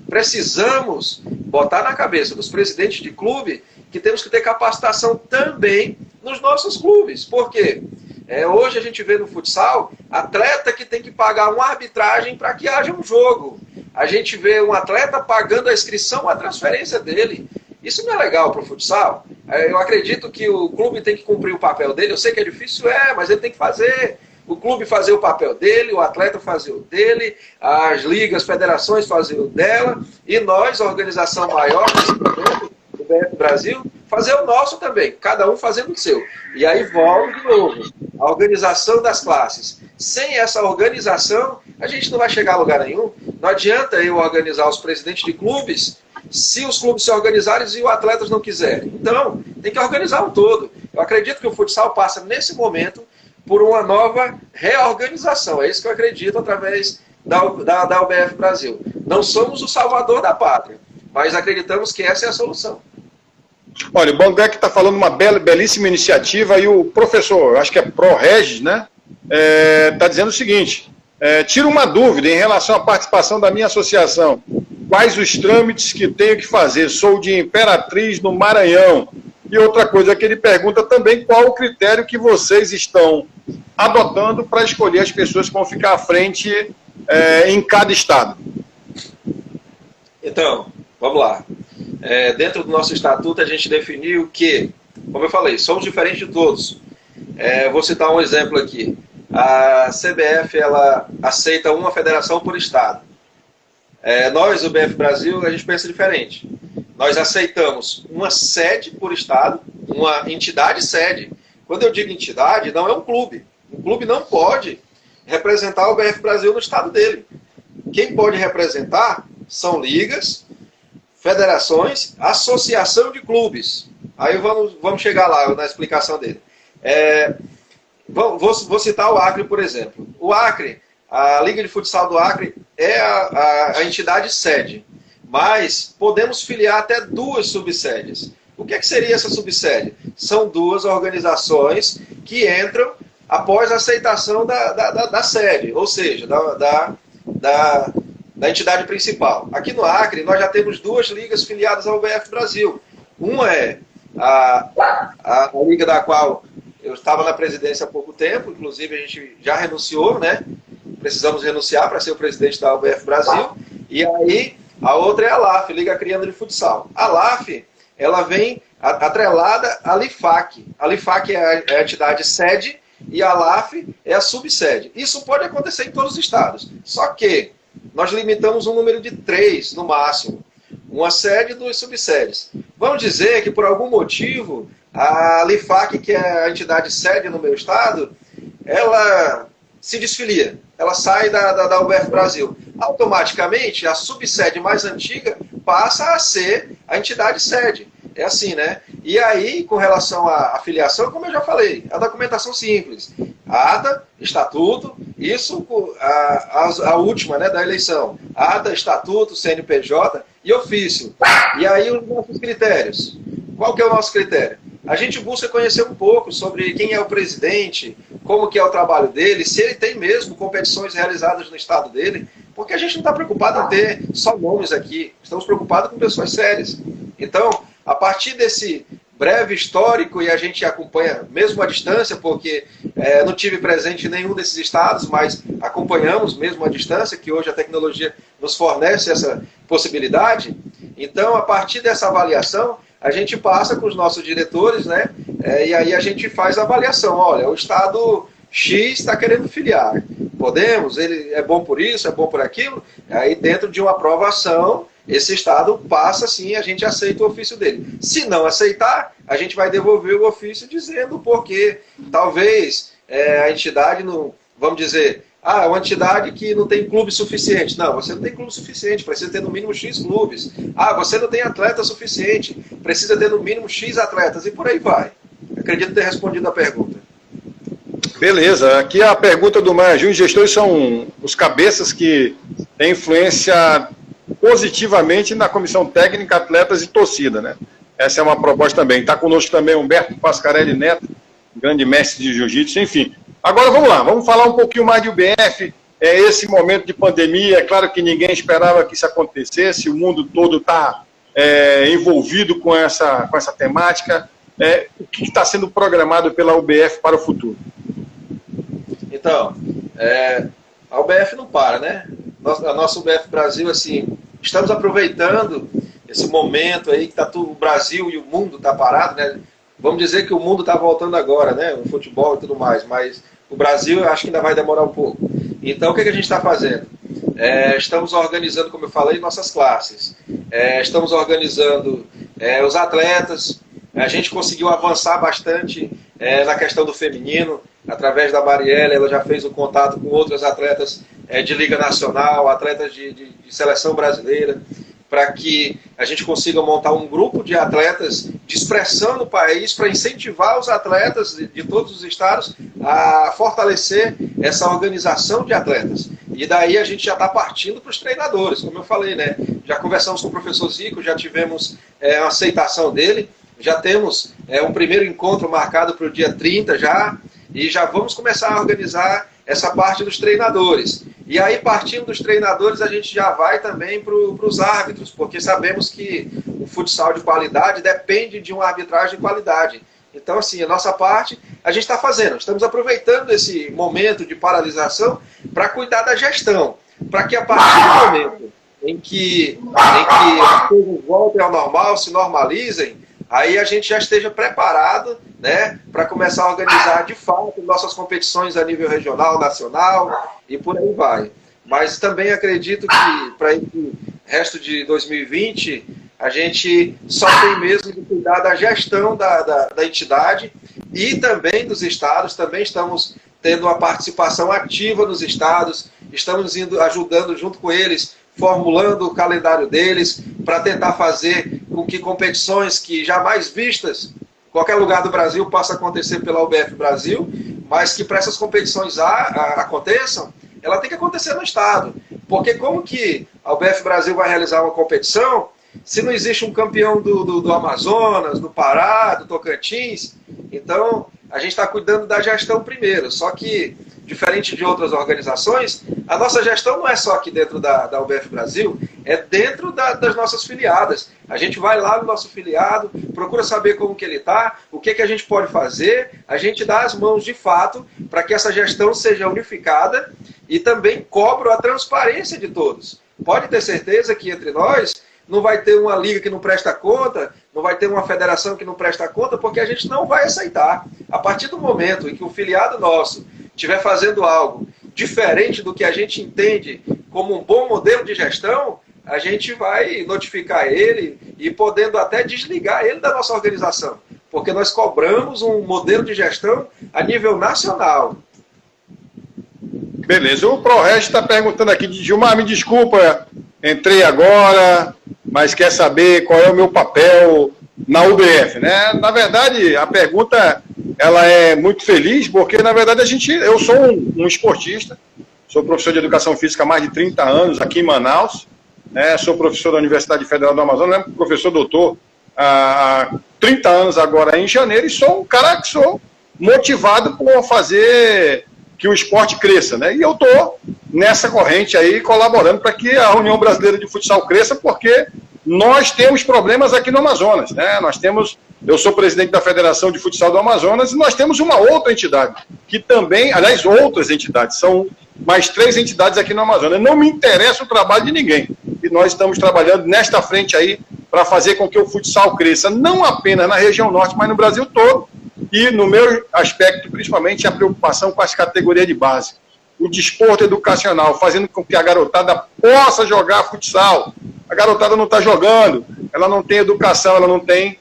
precisamos botar na cabeça dos presidentes de clube que temos que ter capacitação também nos nossos clubes. Por quê? Hoje a gente vê no futsal atleta que tem que pagar uma arbitragem para que haja um jogo. A gente vê um atleta pagando a inscrição, a transferência dele. Isso não é legal para o futsal. Eu acredito que o clube tem que cumprir o papel dele. Eu sei que é difícil, mas ele tem que fazer. O clube fazer o papel dele, o atleta fazer o dele, as ligas, federações fazer o dela, e nós, a organização maior desse momento, o BF Brasil, fazer o nosso também, cada um fazendo o seu. E aí volta de novo, a organização das classes. Sem essa organização, a gente não vai chegar a lugar nenhum. Não adianta eu organizar os presidentes de clubes se os clubes se organizarem e os atletas não quiserem. Então, tem que organizar o todo. Eu acredito que o futsal passa, nesse momento, por uma nova reorganização. É isso que eu acredito através da UBF Brasil. Não somos o salvador da pátria, mas acreditamos que essa é a solução. Olha, o Bandeck está falando uma belíssima iniciativa e o professor, acho que é ProRegis, né? Está dizendo o seguinte, tira uma dúvida em relação à participação da minha associação. Quais os trâmites que tenho que fazer? Sou de Imperatriz, no Maranhão. E outra coisa que ele pergunta também, qual o critério que vocês estão adotando para escolher as pessoas que vão ficar à frente em cada estado? Então, vamos lá. Dentro do nosso estatuto, a gente definiu que, como eu falei, somos diferentes de todos. Vou citar um exemplo aqui. A CBF, ela aceita uma federação por estado. Nós, o BF Brasil, a gente pensa diferente. Nós aceitamos uma sede por estado, uma entidade sede. Quando eu digo entidade, não é um clube. Um clube não pode representar o BF Brasil no estado dele. Quem pode representar são ligas, federações, associação de clubes. Aí vamos chegar lá na explicação dele. Vou citar o Acre, por exemplo. O Acre, a Liga de Futsal do Acre é a entidade sede, mas podemos filiar até 2 subsedes. O que seria essa subsede? São 2 organizações que entram após a aceitação da sede, ou seja, da entidade principal. Aqui no Acre, nós já temos 2 ligas filiadas ao BF Brasil. Uma é a liga da qual eu estava na presidência há pouco tempo, inclusive a gente já renunciou, né? Precisamos renunciar para ser o presidente da UBF Brasil. E aí, a outra é a LAF, Liga Criando de Futsal. A LAF, ela vem atrelada à LIFAC. A LIFAC é a entidade sede e a LAF é a subsede. Isso pode acontecer em todos os estados. Só que nós limitamos um número de 3 no máximo. Uma sede e 2 subsedes. Vamos dizer que por algum motivo a LIFAC, que é a entidade sede no meu estado, ela se desfilia. Ela sai da UBF Brasil. Automaticamente, a subsede mais antiga passa a ser a entidade sede. É assim, né? E aí, com relação à filiação, como eu já falei, a documentação simples. Ata, estatuto, isso a última, né, da eleição. Ata, estatuto, CNPJ e ofício. E aí, os nossos critérios. Qual que é o nosso critério? A gente busca conhecer um pouco sobre quem é o presidente, como que é o trabalho dele, se ele tem mesmo competições realizadas no estado dele, porque a gente não está preocupado em ter só nomes aqui, estamos preocupados com pessoas sérias. Então, a partir desse breve histórico, e a gente acompanha mesmo à distância, porque não tive presente em nenhum desses estados, mas acompanhamos mesmo à distância, que hoje a tecnologia nos fornece essa possibilidade. Então, a partir dessa avaliação, a gente passa com os nossos diretores, né? E aí a gente faz a avaliação. Olha, o estado X está querendo filiar. Podemos? Ele é bom por isso, é bom por aquilo? Aí dentro de uma aprovação, esse estado passa sim, a gente aceita o ofício dele. Se não aceitar, a gente vai devolver o ofício dizendo porque talvez a entidade não, vamos dizer, é uma entidade que não tem clube suficiente. Não, você não tem clube suficiente, precisa ter no mínimo X clubes. Você não tem atleta suficiente, precisa ter no mínimo X atletas, e por aí vai. Acredito ter respondido a pergunta. Beleza, aqui a pergunta do Maia Júnior: gestores são os cabeças que têm influência positivamente na comissão técnica, atletas e torcida, né? Essa é uma proposta também. Está conosco também Humberto Pascarelli Neto, grande mestre de jiu-jitsu, enfim. Agora vamos lá, vamos falar um pouquinho mais de UBF, esse momento de pandemia. É claro que ninguém esperava que isso acontecesse, o mundo todo está envolvido com essa temática. O que está sendo programado pela UBF para o futuro? Então, a UBF não para, né? A nossa UBF Brasil, assim, estamos aproveitando esse momento aí que tá tudo, o Brasil e o mundo tá parado, né? Vamos dizer que o mundo está voltando agora, né? O futebol e tudo mais, mas o Brasil eu acho que ainda vai demorar um pouco. Então, o que a gente está fazendo? Estamos organizando, como eu falei, nossas classes. Estamos organizando os atletas. A gente conseguiu avançar bastante na questão do feminino. Através da Marielle, ela já fez um contato com outras atletas de Liga Nacional, atletas de seleção brasileira, para que a gente consiga montar um grupo de atletas de expressão no país para incentivar os atletas de todos os estados a fortalecer essa organização de atletas. E daí a gente já está partindo para os treinadores, como eu falei, né? Já conversamos com o professor Zico, já tivemos a aceitação dele, já temos um primeiro encontro marcado para o dia 30 já, e já vamos começar a organizar essa parte dos treinadores. E aí, partindo dos treinadores, a gente já vai também para os árbitros, porque sabemos que o futsal de qualidade depende de uma arbitragem de qualidade. Então, assim, a nossa parte a gente está fazendo. Estamos aproveitando esse momento de paralisação para cuidar da gestão, para que a partir do momento em que as coisas voltem ao normal, se normalizem, aí a gente já esteja preparado, né, para começar a organizar de fato nossas competições a nível regional, nacional e por aí vai. Mas também acredito que para esse resto de 2020 a gente só tem mesmo de cuidar da gestão da entidade e também dos estados. Também estamos tendo uma participação ativa nos estados, estamos ajudando junto com eles, formulando o calendário deles para tentar fazer com que competições que jamais vistas em qualquer lugar do Brasil possa acontecer pela UBF Brasil, mas que para essas competições aconteçam, ela tem que acontecer no estado. Porque como que a UBF Brasil vai realizar uma competição se não existe um campeão do Amazonas, do Pará, do Tocantins? Então, a gente está cuidando da gestão primeiro, só que, diferente de outras organizações, a nossa gestão não é só aqui dentro da UBF Brasil, é dentro das nossas filiadas. A gente vai lá no nosso filiado, procura saber como que ele está, o que a gente pode fazer, a gente dá as mãos de fato para que essa gestão seja unificada e também cobra a transparência de todos. Pode ter certeza que entre nós não vai ter uma liga que não presta conta, não vai ter uma federação que não presta conta, porque a gente não vai aceitar. A partir do momento em que o filiado nosso estiver fazendo algo diferente do que a gente entende como um bom modelo de gestão, a gente vai notificar ele e podendo até desligar ele da nossa organização, porque nós cobramos um modelo de gestão a nível nacional. Beleza, o ProRest está perguntando aqui, Gilmar, me desculpa, entrei agora, mas quer saber qual é o meu papel na UBF, né? Na verdade, a pergunta ela é muito feliz, porque na verdade eu sou um esportista, sou professor de educação física há mais de 30 anos aqui em Manaus, né? Sou professor da Universidade Federal do Amazonas, né? Professor doutor há 30 anos agora em janeiro, e sou um cara que sou motivado por fazer que o esporte cresça, né? E eu estou nessa corrente aí, colaborando para que a União Brasileira de Futsal cresça, porque nós temos problemas aqui no Amazonas, né? Eu sou presidente da Federação de Futsal do Amazonas e nós temos uma outra entidade, que também, aliás, outras entidades, são mais 3 entidades aqui no Amazonas. Não me interessa o trabalho de ninguém. E nós estamos trabalhando nesta frente aí para fazer com que o futsal cresça, não apenas na região norte, mas no Brasil todo. E no meu aspecto, principalmente, a preocupação com as categorias de base. O desporto educacional, fazendo com que a garotada possa jogar futsal. A garotada não está jogando, ela não tem educação, ela não tem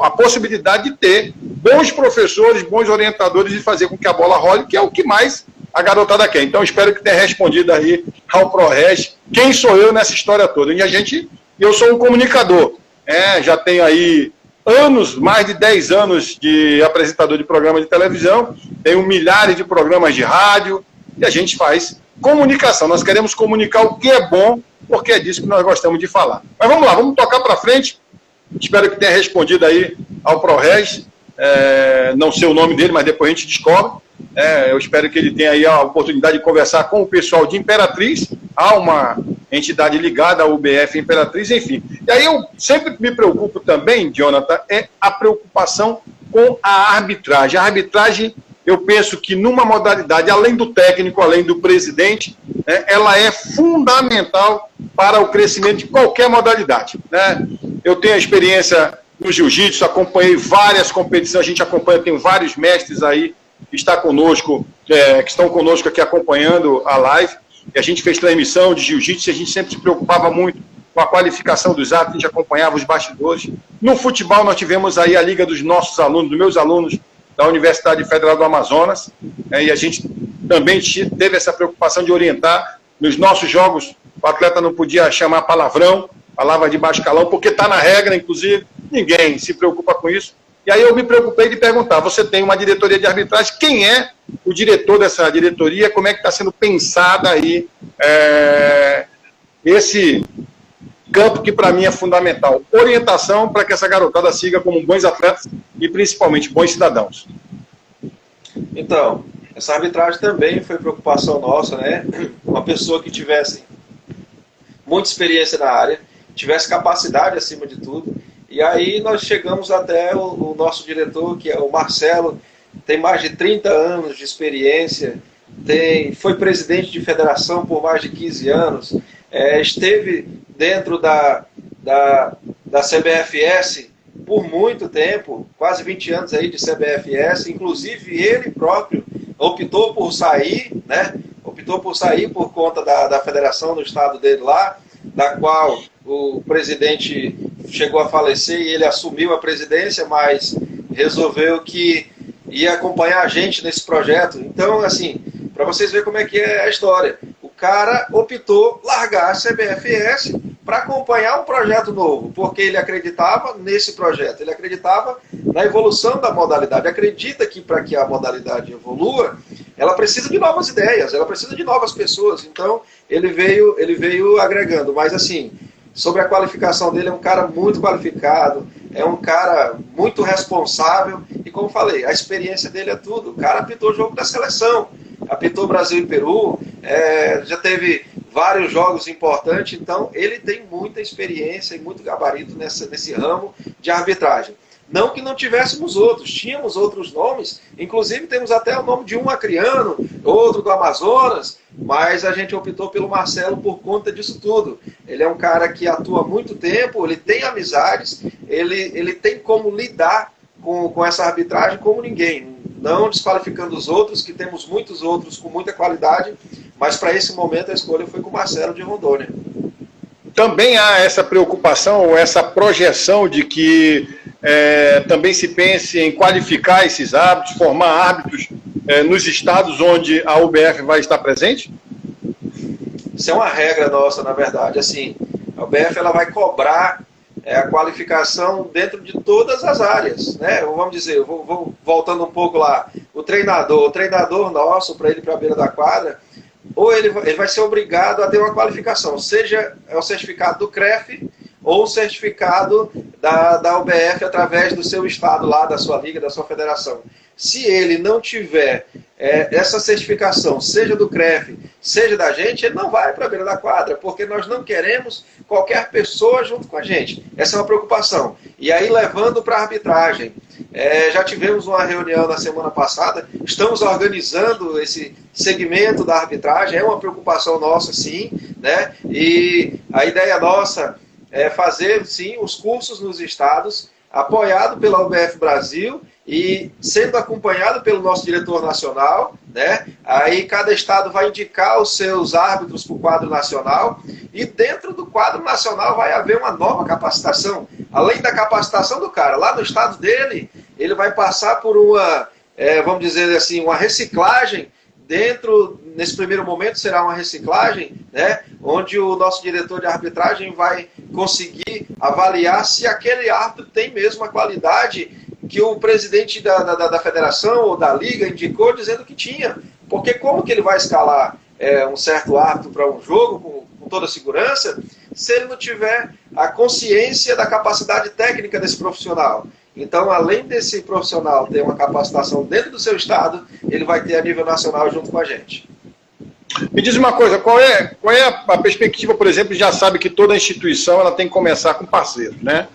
a possibilidade de ter bons professores, bons orientadores e fazer com que a bola role, que é o que mais a garotada quer. Então, espero que tenha respondido aí ao ProRest quem sou eu nessa história toda. E eu sou um comunicador, já tenho aí anos, mais de 10 anos de apresentador de programa de televisão, tem milhares de programas de rádio, e a gente faz comunicação. Nós queremos comunicar o que é bom, porque é disso que nós gostamos de falar. Mas vamos lá, vamos tocar para frente. Espero que tenha respondido aí ao ProRes. Não sei o nome dele, mas depois a gente descobre. Eu espero que ele tenha aí a oportunidade de conversar com o pessoal de Imperatriz. Há uma entidade ligada ao UBF Imperatriz, enfim. E aí eu sempre me preocupo também, Jonathan, é a preocupação com a arbitragem. A arbitragem, eu penso que numa modalidade, além do técnico, além do presidente, ela é fundamental para o crescimento de qualquer modalidade, né? Eu tenho a experiência no jiu-jitsu, acompanhei várias competições, a gente acompanha, tem vários mestres aí que estão conosco aqui acompanhando a live, e a gente fez transmissão de jiu-jitsu e a gente sempre se preocupava muito com a qualificação dos árbitros, a gente acompanhava os bastidores. No futebol nós tivemos aí a liga dos nossos alunos, dos meus alunos da Universidade Federal do Amazonas, e a gente também teve essa preocupação de orientar. Nos nossos jogos, o atleta não podia chamar palavrão, palavra de baixo calão, porque está na regra, inclusive, ninguém se preocupa com isso. E aí eu me preocupei de perguntar, você tem uma diretoria de arbitragem, quem é o diretor dessa diretoria, como é que está sendo pensada aí esse campo que para mim é fundamental, orientação para que essa garotada siga como bons atletas e principalmente bons cidadãos. Então, essa arbitragem também foi preocupação nossa, né? Uma pessoa que tivesse muita experiência na área, tivesse capacidade acima de tudo. E aí nós chegamos até o nosso diretor, que é o Marcelo, tem mais de 30 anos de experiência, foi presidente de federação por mais de 15 anos, esteve dentro da CBFS por muito tempo, quase 20 anos aí de CBFS, inclusive ele próprio optou por sair, né? Optou por sair por conta da federação no estado dele lá, da qual o presidente chegou a falecer e ele assumiu a presidência, mas resolveu que ia acompanhar a gente nesse projeto. Então, assim, para vocês verem como é que é a história. O cara optou largar a CBFS para acompanhar um projeto novo, porque ele acreditava nesse projeto, ele acreditava na evolução da modalidade, acredita que para que a modalidade evolua, ela precisa de novas ideias, ela precisa de novas pessoas, então ele veio agregando, mas assim, sobre a qualificação dele, é um cara muito qualificado, é um cara muito responsável, e como falei, a experiência dele é tudo, o cara apitou o jogo da seleção, apitou Brasil e Peru, já teve vários jogos importantes, então ele tem muita experiência e muito gabarito nesse ramo de arbitragem. Não que não tivéssemos outros, tínhamos outros nomes, inclusive temos até o nome de um acriano, outro do Amazonas, mas a gente optou pelo Marcelo por conta disso tudo. Ele é um cara que atua há muito tempo, ele tem amizades, ele tem como lidar com essa arbitragem como ninguém, não desqualificando os outros, que temos muitos outros com muita qualidade, mas para esse momento a escolha foi com o Marcelo de Rondônia. Também há essa preocupação, ou essa projeção de que também se pense em qualificar esses árbitros, formar árbitros nos estados onde a UBF vai estar presente? Isso é uma regra nossa, na verdade. Assim, a UBF ela vai cobrar a qualificação dentro de todas as áreas, né? Vamos dizer, eu vou voltando um pouco lá, o treinador nosso, para ele ir para a beira da quadra, ou ele vai ser obrigado a ter uma qualificação, seja o certificado do CREF ou o certificado da UBF através do seu estado lá, da sua liga, da sua federação. Se ele não tiver essa certificação, seja do CREF, seja da gente, ele não vai para a beira da quadra, porque nós não queremos qualquer pessoa junto com a gente. Essa é uma preocupação. E aí, levando para a arbitragem, já tivemos uma reunião na semana passada, estamos organizando esse segmento da arbitragem, é uma preocupação nossa, sim, né? E a ideia nossa é fazer, sim, os cursos nos estados, apoiado pela UBF Brasil e sendo acompanhado pelo nosso diretor nacional, né? Aí cada estado vai indicar os seus árbitros para o quadro nacional e dentro do quadro nacional vai haver uma nova capacitação. Além da capacitação do cara, lá no estado dele, ele vai passar por uma, vamos dizer assim, uma reciclagem. Nesse primeiro momento será uma reciclagem, né, onde o nosso diretor de arbitragem vai conseguir avaliar se aquele árbitro tem mesmo a qualidade que o presidente da federação ou da liga indicou dizendo que tinha. Porque como que ele vai escalar um certo árbitro para um jogo com toda a segurança se ele não tiver a consciência da capacidade técnica desse profissional? Então, além desse profissional ter uma capacitação dentro do seu estado, ele vai ter a nível nacional junto com a gente. Me diz uma coisa, qual é a perspectiva, por exemplo, já sabe que toda instituição ela tem que começar com parceiros, né?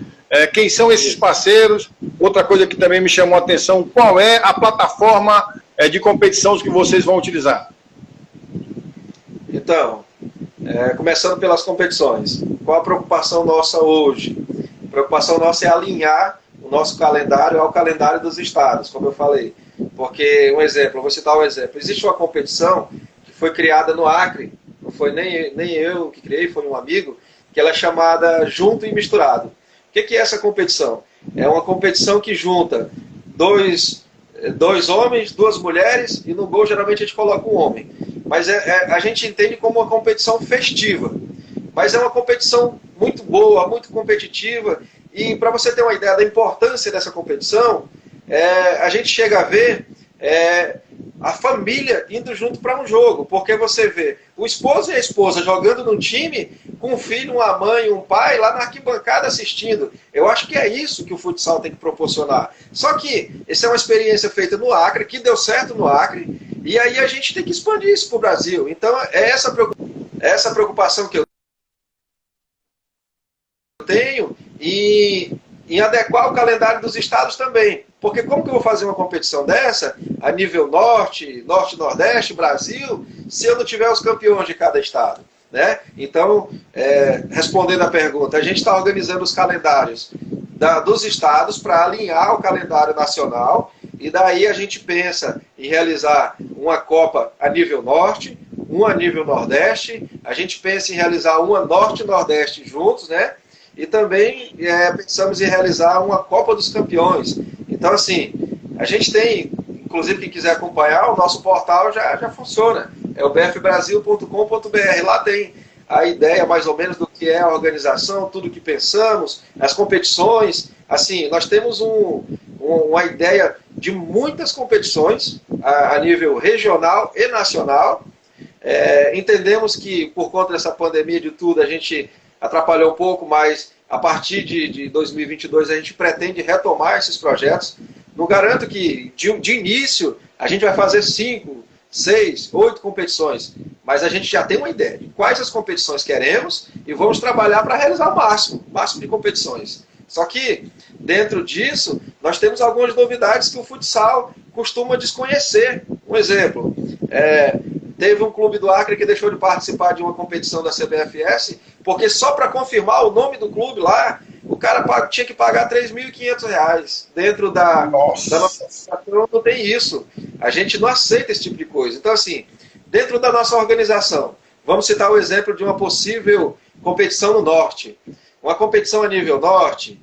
Quem são esses parceiros? Outra coisa que também me chamou a atenção, qual é a plataforma de competição que vocês vão utilizar? Então, começando pelas competições, qual a preocupação nossa hoje? A preocupação nossa é alinhar o nosso calendário ao calendário dos estados, como eu falei. Porque, um exemplo, eu vou citar um exemplo. Existe uma competição que foi criada no Acre, não foi nem eu que criei, foi um amigo, que ela é chamada Junto e Misturado. O que é essa competição? É uma competição que junta dois homens, duas mulheres, e no gol geralmente a gente coloca um homem. Mas a gente entende como uma competição festiva. Mas é uma competição muito boa, muito competitiva. E para você ter uma ideia da importância dessa competição, a gente chega a ver a família indo junto para um jogo. Porque você vê o esposo e a esposa jogando num time, com um filho, uma mãe, um pai, lá na arquibancada assistindo. Eu acho que é isso que o futsal tem que proporcionar. Só que essa é uma experiência feita no Acre, que deu certo no Acre, e aí a gente tem que expandir isso para o Brasil. Então, é essa preocupação que eu tenho em adequar o calendário dos estados também. Porque como que eu vou fazer uma competição dessa, a nível norte, nordeste, Brasil, se eu não tiver os campeões de cada estado? Né? Então, respondendo a pergunta, a gente está organizando os calendários dos estados para alinhar o calendário nacional, e daí a gente pensa em realizar uma Copa a nível norte, uma a nível nordeste, a gente pensa em realizar uma norte e nordeste juntos, né? E também pensamos em realizar uma Copa dos Campeões. Então, assim, a gente tem, inclusive quem quiser acompanhar, o nosso portal já funciona. É o bfbrasil.com.br. Lá tem a ideia mais ou menos do que é a organização, tudo que pensamos, as competições. Assim, nós temos uma ideia de muitas competições a nível regional e nacional. Entendemos que por conta dessa pandemia de tudo, a gente atrapalhou um pouco, mas a partir de 2022 a gente pretende retomar esses projetos. Não garanto que de início a gente vai fazer 5, 6, 8 competições, mas a gente já tem uma ideia de quais as competições queremos e vamos trabalhar para realizar o máximo de competições. Só que, dentro disso, nós temos algumas novidades que o futsal costuma desconhecer. Um exemplo, teve um clube do Acre que deixou de participar de uma competição da CBFS, porque só para confirmar o nome do clube lá, o cara tinha que pagar R$ 3.500. Dentro da nossa organização não tem isso. A gente não aceita esse tipo de coisa. Então, assim, dentro da nossa organização, vamos citar o exemplo de uma possível competição no Norte. Uma competição a nível Norte,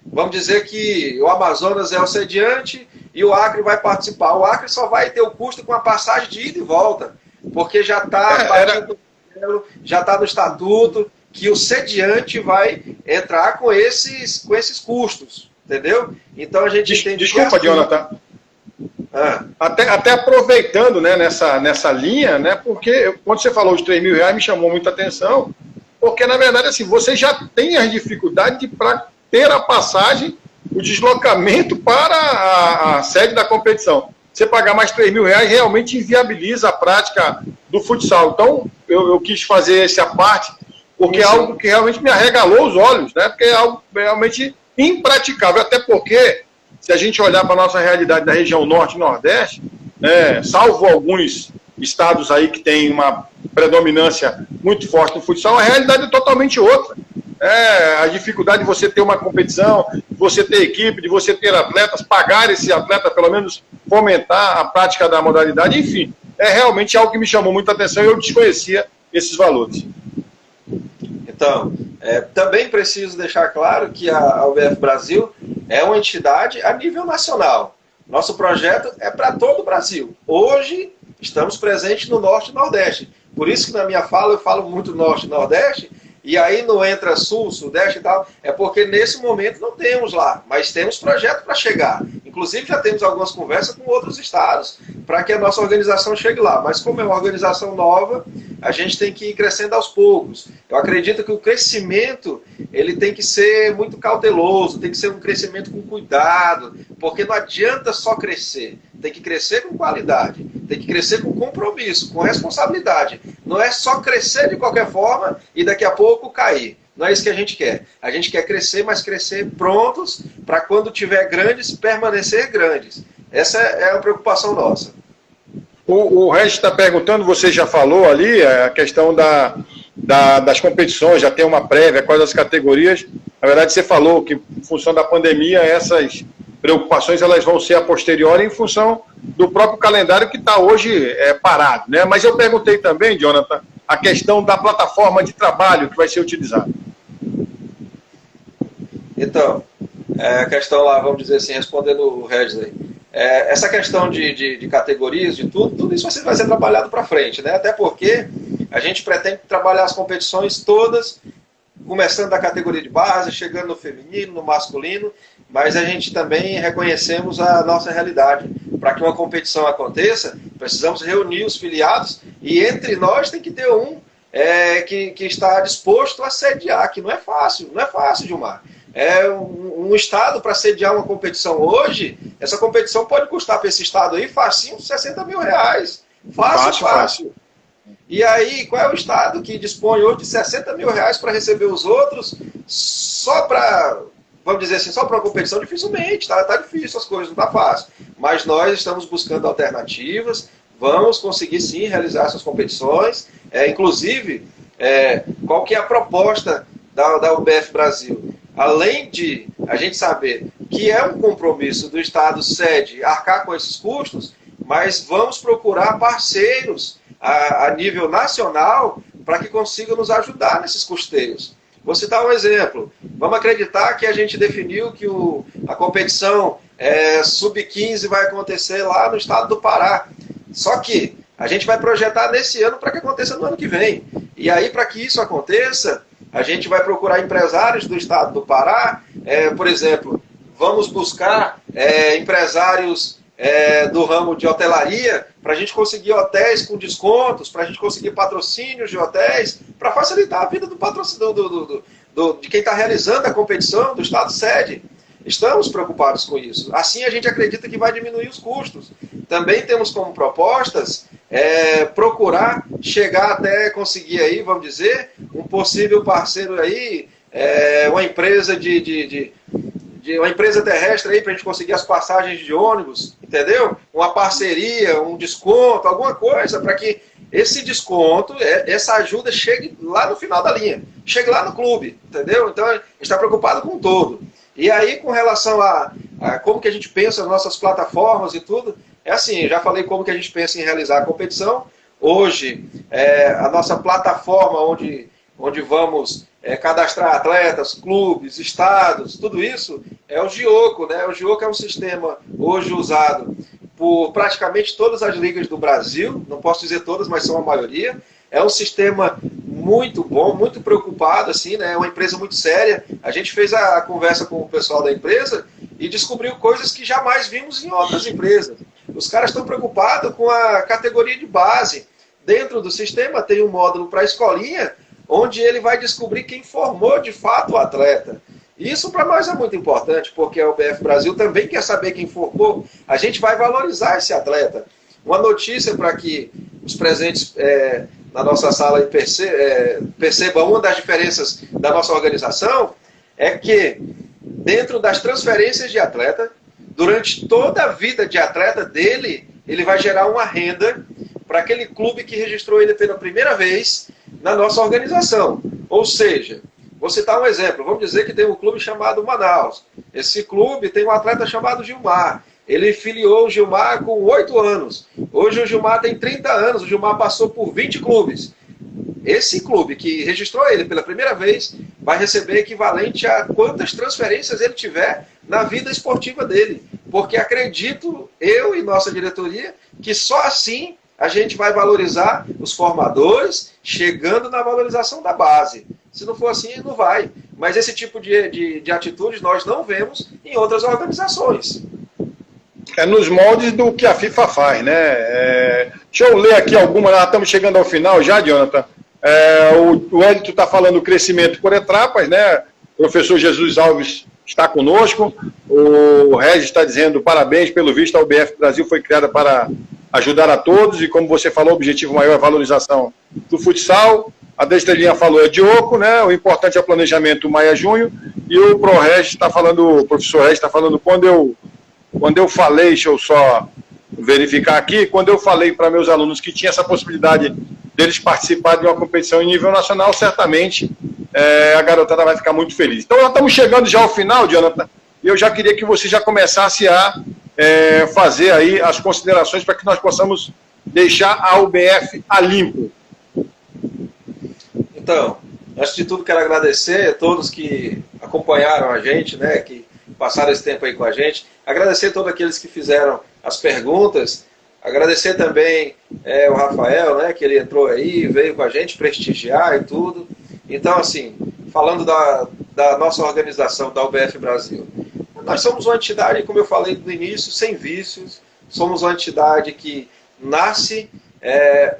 vamos dizer que o Amazonas é o sediante e o Acre vai participar. O Acre só vai ter o custo com a passagem de ida e volta, porque já está no estatuto que o sediante vai entrar com esses custos, entendeu? Então a gente entende. Desculpa, Jonathan. Até aproveitando, né, nessa linha, né, porque quando você falou de R$3.000 me chamou muita atenção, porque na verdade assim, você já tem as dificuldades para ter a passagem, o deslocamento para a sede da competição. Você pagar mais R$3.000 realmente inviabiliza a prática do futsal. Então, eu quis fazer essa parte, porque é algo que realmente me arregalou os olhos, né? Porque é algo realmente impraticável. Até porque, se a gente olhar para a nossa realidade da região norte e nordeste, salvo alguns estados aí que têm uma predominância muito forte no futsal, a realidade é totalmente outra. A dificuldade de você ter uma competição, de você ter equipe, de você ter atletas, pagar esse atleta, pelo menos fomentar a prática da modalidade, enfim, é realmente algo que me chamou muita atenção e eu desconhecia esses valores. Então, também preciso deixar claro que a UBF Brasil é uma entidade a nível nacional. Nosso projeto é para todo o Brasil. Hoje, estamos presentes no Norte e Nordeste. Por isso que na minha fala eu falo muito Norte e Nordeste, e aí não entra sul, sudeste e tal, é porque nesse momento não temos lá, mas temos projeto para chegar. Inclusive já temos algumas conversas com outros estados para que a nossa organização chegue lá. Mas como é uma organização nova, a gente tem que ir crescendo aos poucos. Eu acredito que o crescimento ele tem que ser muito cauteloso, tem que ser um crescimento com cuidado, porque não adianta só crescer. Tem que crescer com qualidade, tem que crescer com compromisso, com responsabilidade. Não é só crescer de qualquer forma e daqui a pouco cair. Não é isso que a gente quer. A gente quer crescer, mas crescer prontos para quando tiver grandes, permanecer grandes. Essa é a preocupação nossa. O Regis está perguntando, você já falou ali, a questão das competições, já tem uma prévia, quais as categorias. Na verdade, você falou que, em função da pandemia, essas preocupações elas vão ser a posteriori em função do próprio calendário que está hoje parado, né? Mas eu perguntei também, Jonathan, a questão da plataforma de trabalho que vai ser utilizada. Então, a questão lá, vamos dizer assim, respondendo o Regis aí, essa questão de categorias, de tudo isso vai ser trabalhado para frente, né? Até porque a gente pretende trabalhar as competições todas, começando da categoria de base, chegando no feminino, no masculino, mas a gente também reconhecemos a nossa realidade. Para que uma competição aconteça, precisamos reunir os filiados e entre nós tem que ter um que está disposto a sediar, que não é fácil, Gilmar. Um estado para sediar uma competição hoje, essa competição pode custar para esse estado aí facinho R$60 mil. Fácil. E aí, qual é o estado que dispõe hoje de R$60 mil para receber os outros só para, vamos dizer assim, só para uma competição? Dificilmente, tá difícil as coisas, não tá fácil. Mas nós estamos buscando alternativas, vamos conseguir sim realizar essas competições. Inclusive, qual que é a proposta da UBF Brasil? Além de a gente saber que é um compromisso do Estado sede arcar com esses custos, mas vamos procurar parceiros a nível nacional para que consigam nos ajudar nesses custeios. Vou citar um exemplo. Vamos acreditar que a gente definiu que a competição sub-15 vai acontecer lá no estado do Pará. Só que a gente vai projetar nesse ano para que aconteça no ano que vem. E aí, para que isso aconteça, a gente vai procurar empresários do estado do Pará. Por exemplo, vamos buscar empresários do ramo de hotelaria para a gente conseguir hotéis com descontos, para a gente conseguir patrocínios de hotéis, para facilitar a vida do patrocinador, de quem está realizando a competição, do estado sede. Estamos preocupados com isso. Assim a gente acredita que vai diminuir os custos. Também temos como propostas procurar chegar até conseguir aí, vamos dizer, um possível parceiro aí, uma empresa uma empresa terrestre aí para a gente conseguir as passagens de ônibus, entendeu? Uma parceria, um desconto, alguma coisa para que esse desconto, essa ajuda chegue lá no final da linha, chegue lá no clube, entendeu? Então a gente está preocupado com todo. E aí, com relação a como que a gente pensa nas nossas plataformas e tudo, assim, já falei como que a gente pensa em realizar a competição. Hoje, a nossa plataforma onde vamos cadastrar atletas, clubes, estados, tudo isso, é o Gioco, né? O Gioco é um sistema hoje usado por praticamente todas as ligas do Brasil, não posso dizer todas, mas são a maioria. É um sistema muito bom, muito preocupado, assim, né? É uma empresa muito séria. A gente fez a conversa com o pessoal da empresa e descobriu coisas que jamais vimos em outras empresas. Os caras estão preocupados com a categoria de base. Dentro do sistema tem um módulo para a escolinha, onde ele vai descobrir quem formou de fato o atleta. Isso para nós é muito importante, porque a UBF Brasil também quer saber quem formou. A gente vai valorizar esse atleta. Uma notícia para que os presentes na nossa sala percebam uma das diferenças da nossa organização, é que dentro das transferências de atleta, durante toda a vida de atleta dele, ele vai gerar uma renda para aquele clube que registrou ele pela primeira vez na nossa organização. Ou seja, vou citar um exemplo. Vamos dizer que tem um clube chamado Manaus. Esse clube tem um atleta chamado Gilmar. Ele filiou o Gilmar com 8 anos. Hoje o Gilmar tem 30 anos. O Gilmar passou por 20 clubes. Esse clube que registrou ele pela primeira vez vai receber equivalente a quantas transferências ele tiver na vida esportiva dele. Porque acredito, eu e nossa diretoria, que só assim a gente vai valorizar os formadores, chegando na valorização da base. Se não for assim, não vai. Mas esse tipo de atitude nós não vemos em outras organizações. É nos moldes do que a FIFA faz, né? Deixa eu ler aqui alguma, nós estamos chegando ao final já, Jonathan. O Hélito está falando do crescimento por etapas, né? O professor Jesus Alves está conosco. O Regis está dizendo parabéns, pelo visto a UBF Brasil foi criada para ajudar a todos e, como você falou, o objetivo maior é a valorização do futsal. A Destrelinha falou é Dioco, né? O importante é o planejamento maio-junho. E o ProRegis está falando, o professor Regis está falando, quando eu falei, deixa eu só verificar aqui, quando eu falei para meus alunos que tinha essa possibilidade deles participar de uma competição em nível nacional, certamente a garotada vai ficar muito feliz. Então, nós estamos chegando já ao final, Jonathan, e eu já queria que você já começasse a fazer aí as considerações para que nós possamos deixar a UBF a limpo. Então, antes de tudo, quero agradecer a todos que acompanharam a gente, né, que passaram esse tempo aí com a gente. Agradecer a todos aqueles que fizeram as perguntas. Agradecer também o Rafael, né, que ele entrou aí, veio com a gente prestigiar e tudo. Então, assim, falando da nossa organização, da UBF Brasil, nós somos uma entidade, como eu falei no início, sem vícios. Somos uma entidade que nasce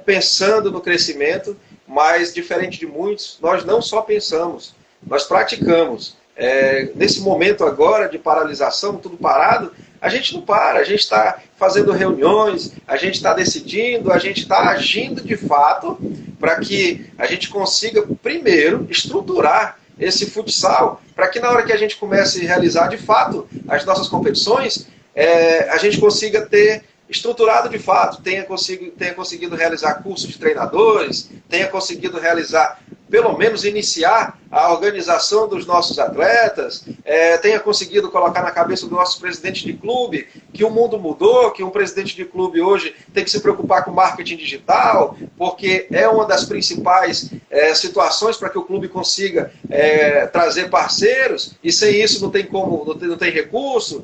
pensando no crescimento, mas, diferente de muitos, nós não só pensamos, nós praticamos. Nesse momento agora de paralisação, tudo parado, a gente não para, a gente está fazendo reuniões, a gente está decidindo, a gente está agindo de fato para que a gente consiga, primeiro, estruturar esse futsal, para que na hora que a gente comece a realizar de fato as nossas competições, a gente consiga ter estruturado de fato, tenha conseguido realizar cursos de treinadores, tenha conseguido realizar, pelo menos iniciar a organização dos nossos atletas, tenha conseguido colocar na cabeça do nosso presidente de clube que o mundo mudou, que um presidente de clube hoje tem que se preocupar com marketing digital, porque é uma das principais situações para que o clube consiga trazer parceiros, e sem isso não tem como, não tem recurso.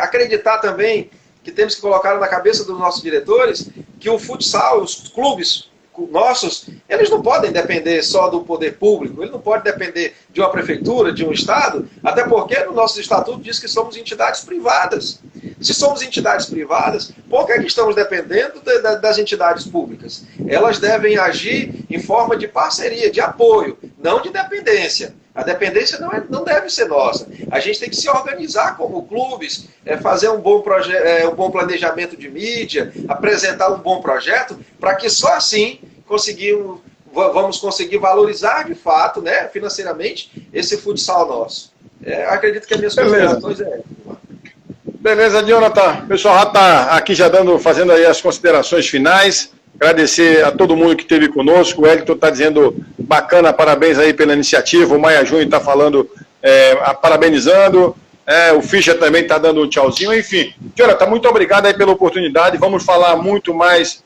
Acreditar também que temos que colocar na cabeça dos nossos diretores que o futsal, os clubes nossos, eles não podem depender só do poder público, ele não pode depender de uma prefeitura, de um estado, até porque no nosso estatuto diz que somos entidades privadas. Se somos entidades privadas, por que estamos dependendo das entidades públicas? Elas devem agir em forma de parceria, de apoio, não de dependência. A dependência não deve ser nossa. A gente tem que se organizar como clubes, fazer um bom planejamento de mídia, apresentar um bom projeto, para que só assim vamos conseguir valorizar de fato, né, financeiramente, esse futsal nosso. Acredito que as minhas considerações Beleza, Jonathan. O pessoal já está aqui fazendo aí as considerações finais. Agradecer a todo mundo que esteve conosco. O Hélito está dizendo bacana, parabéns aí pela iniciativa. O Maia Júnior está falando, parabenizando. O Fischer também está dando um tchauzinho. Enfim, Jonathan, muito obrigado aí pela oportunidade. Vamos falar muito mais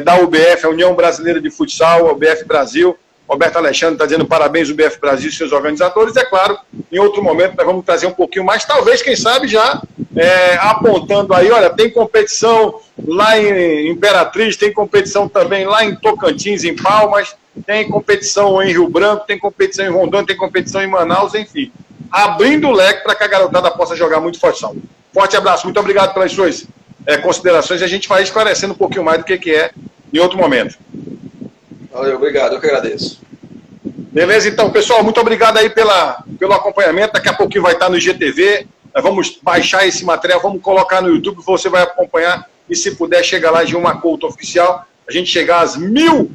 da UBF, a União Brasileira de Futsal, a UBF Brasil. Roberto Alexandre está dizendo parabéns UBF Brasil e seus organizadores. É claro, em outro momento nós vamos trazer um pouquinho mais, talvez, quem sabe, já apontando aí, olha, tem competição lá em Imperatriz, tem competição também lá em Tocantins, em Palmas, tem competição em Rio Branco, tem competição em Rondônia, tem competição em Manaus, enfim. Abrindo o leque para que a garotada possa jogar muito futsal. Forte abraço, muito obrigado pelas suas considerações e a gente vai esclarecendo um pouquinho mais do que é em outro momento. Valeu, obrigado, eu que agradeço. Beleza, então, pessoal, muito obrigado aí pelo acompanhamento. Daqui a pouquinho vai estar no IGTV. Nós vamos baixar esse material, vamos colocar no YouTube, você vai acompanhar e se puder, chega lá de uma Couto Oficial, a gente chegar às 1000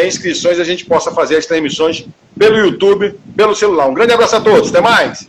inscrições, a gente possa fazer as transmissões pelo YouTube, pelo celular. Um grande abraço a todos, até mais!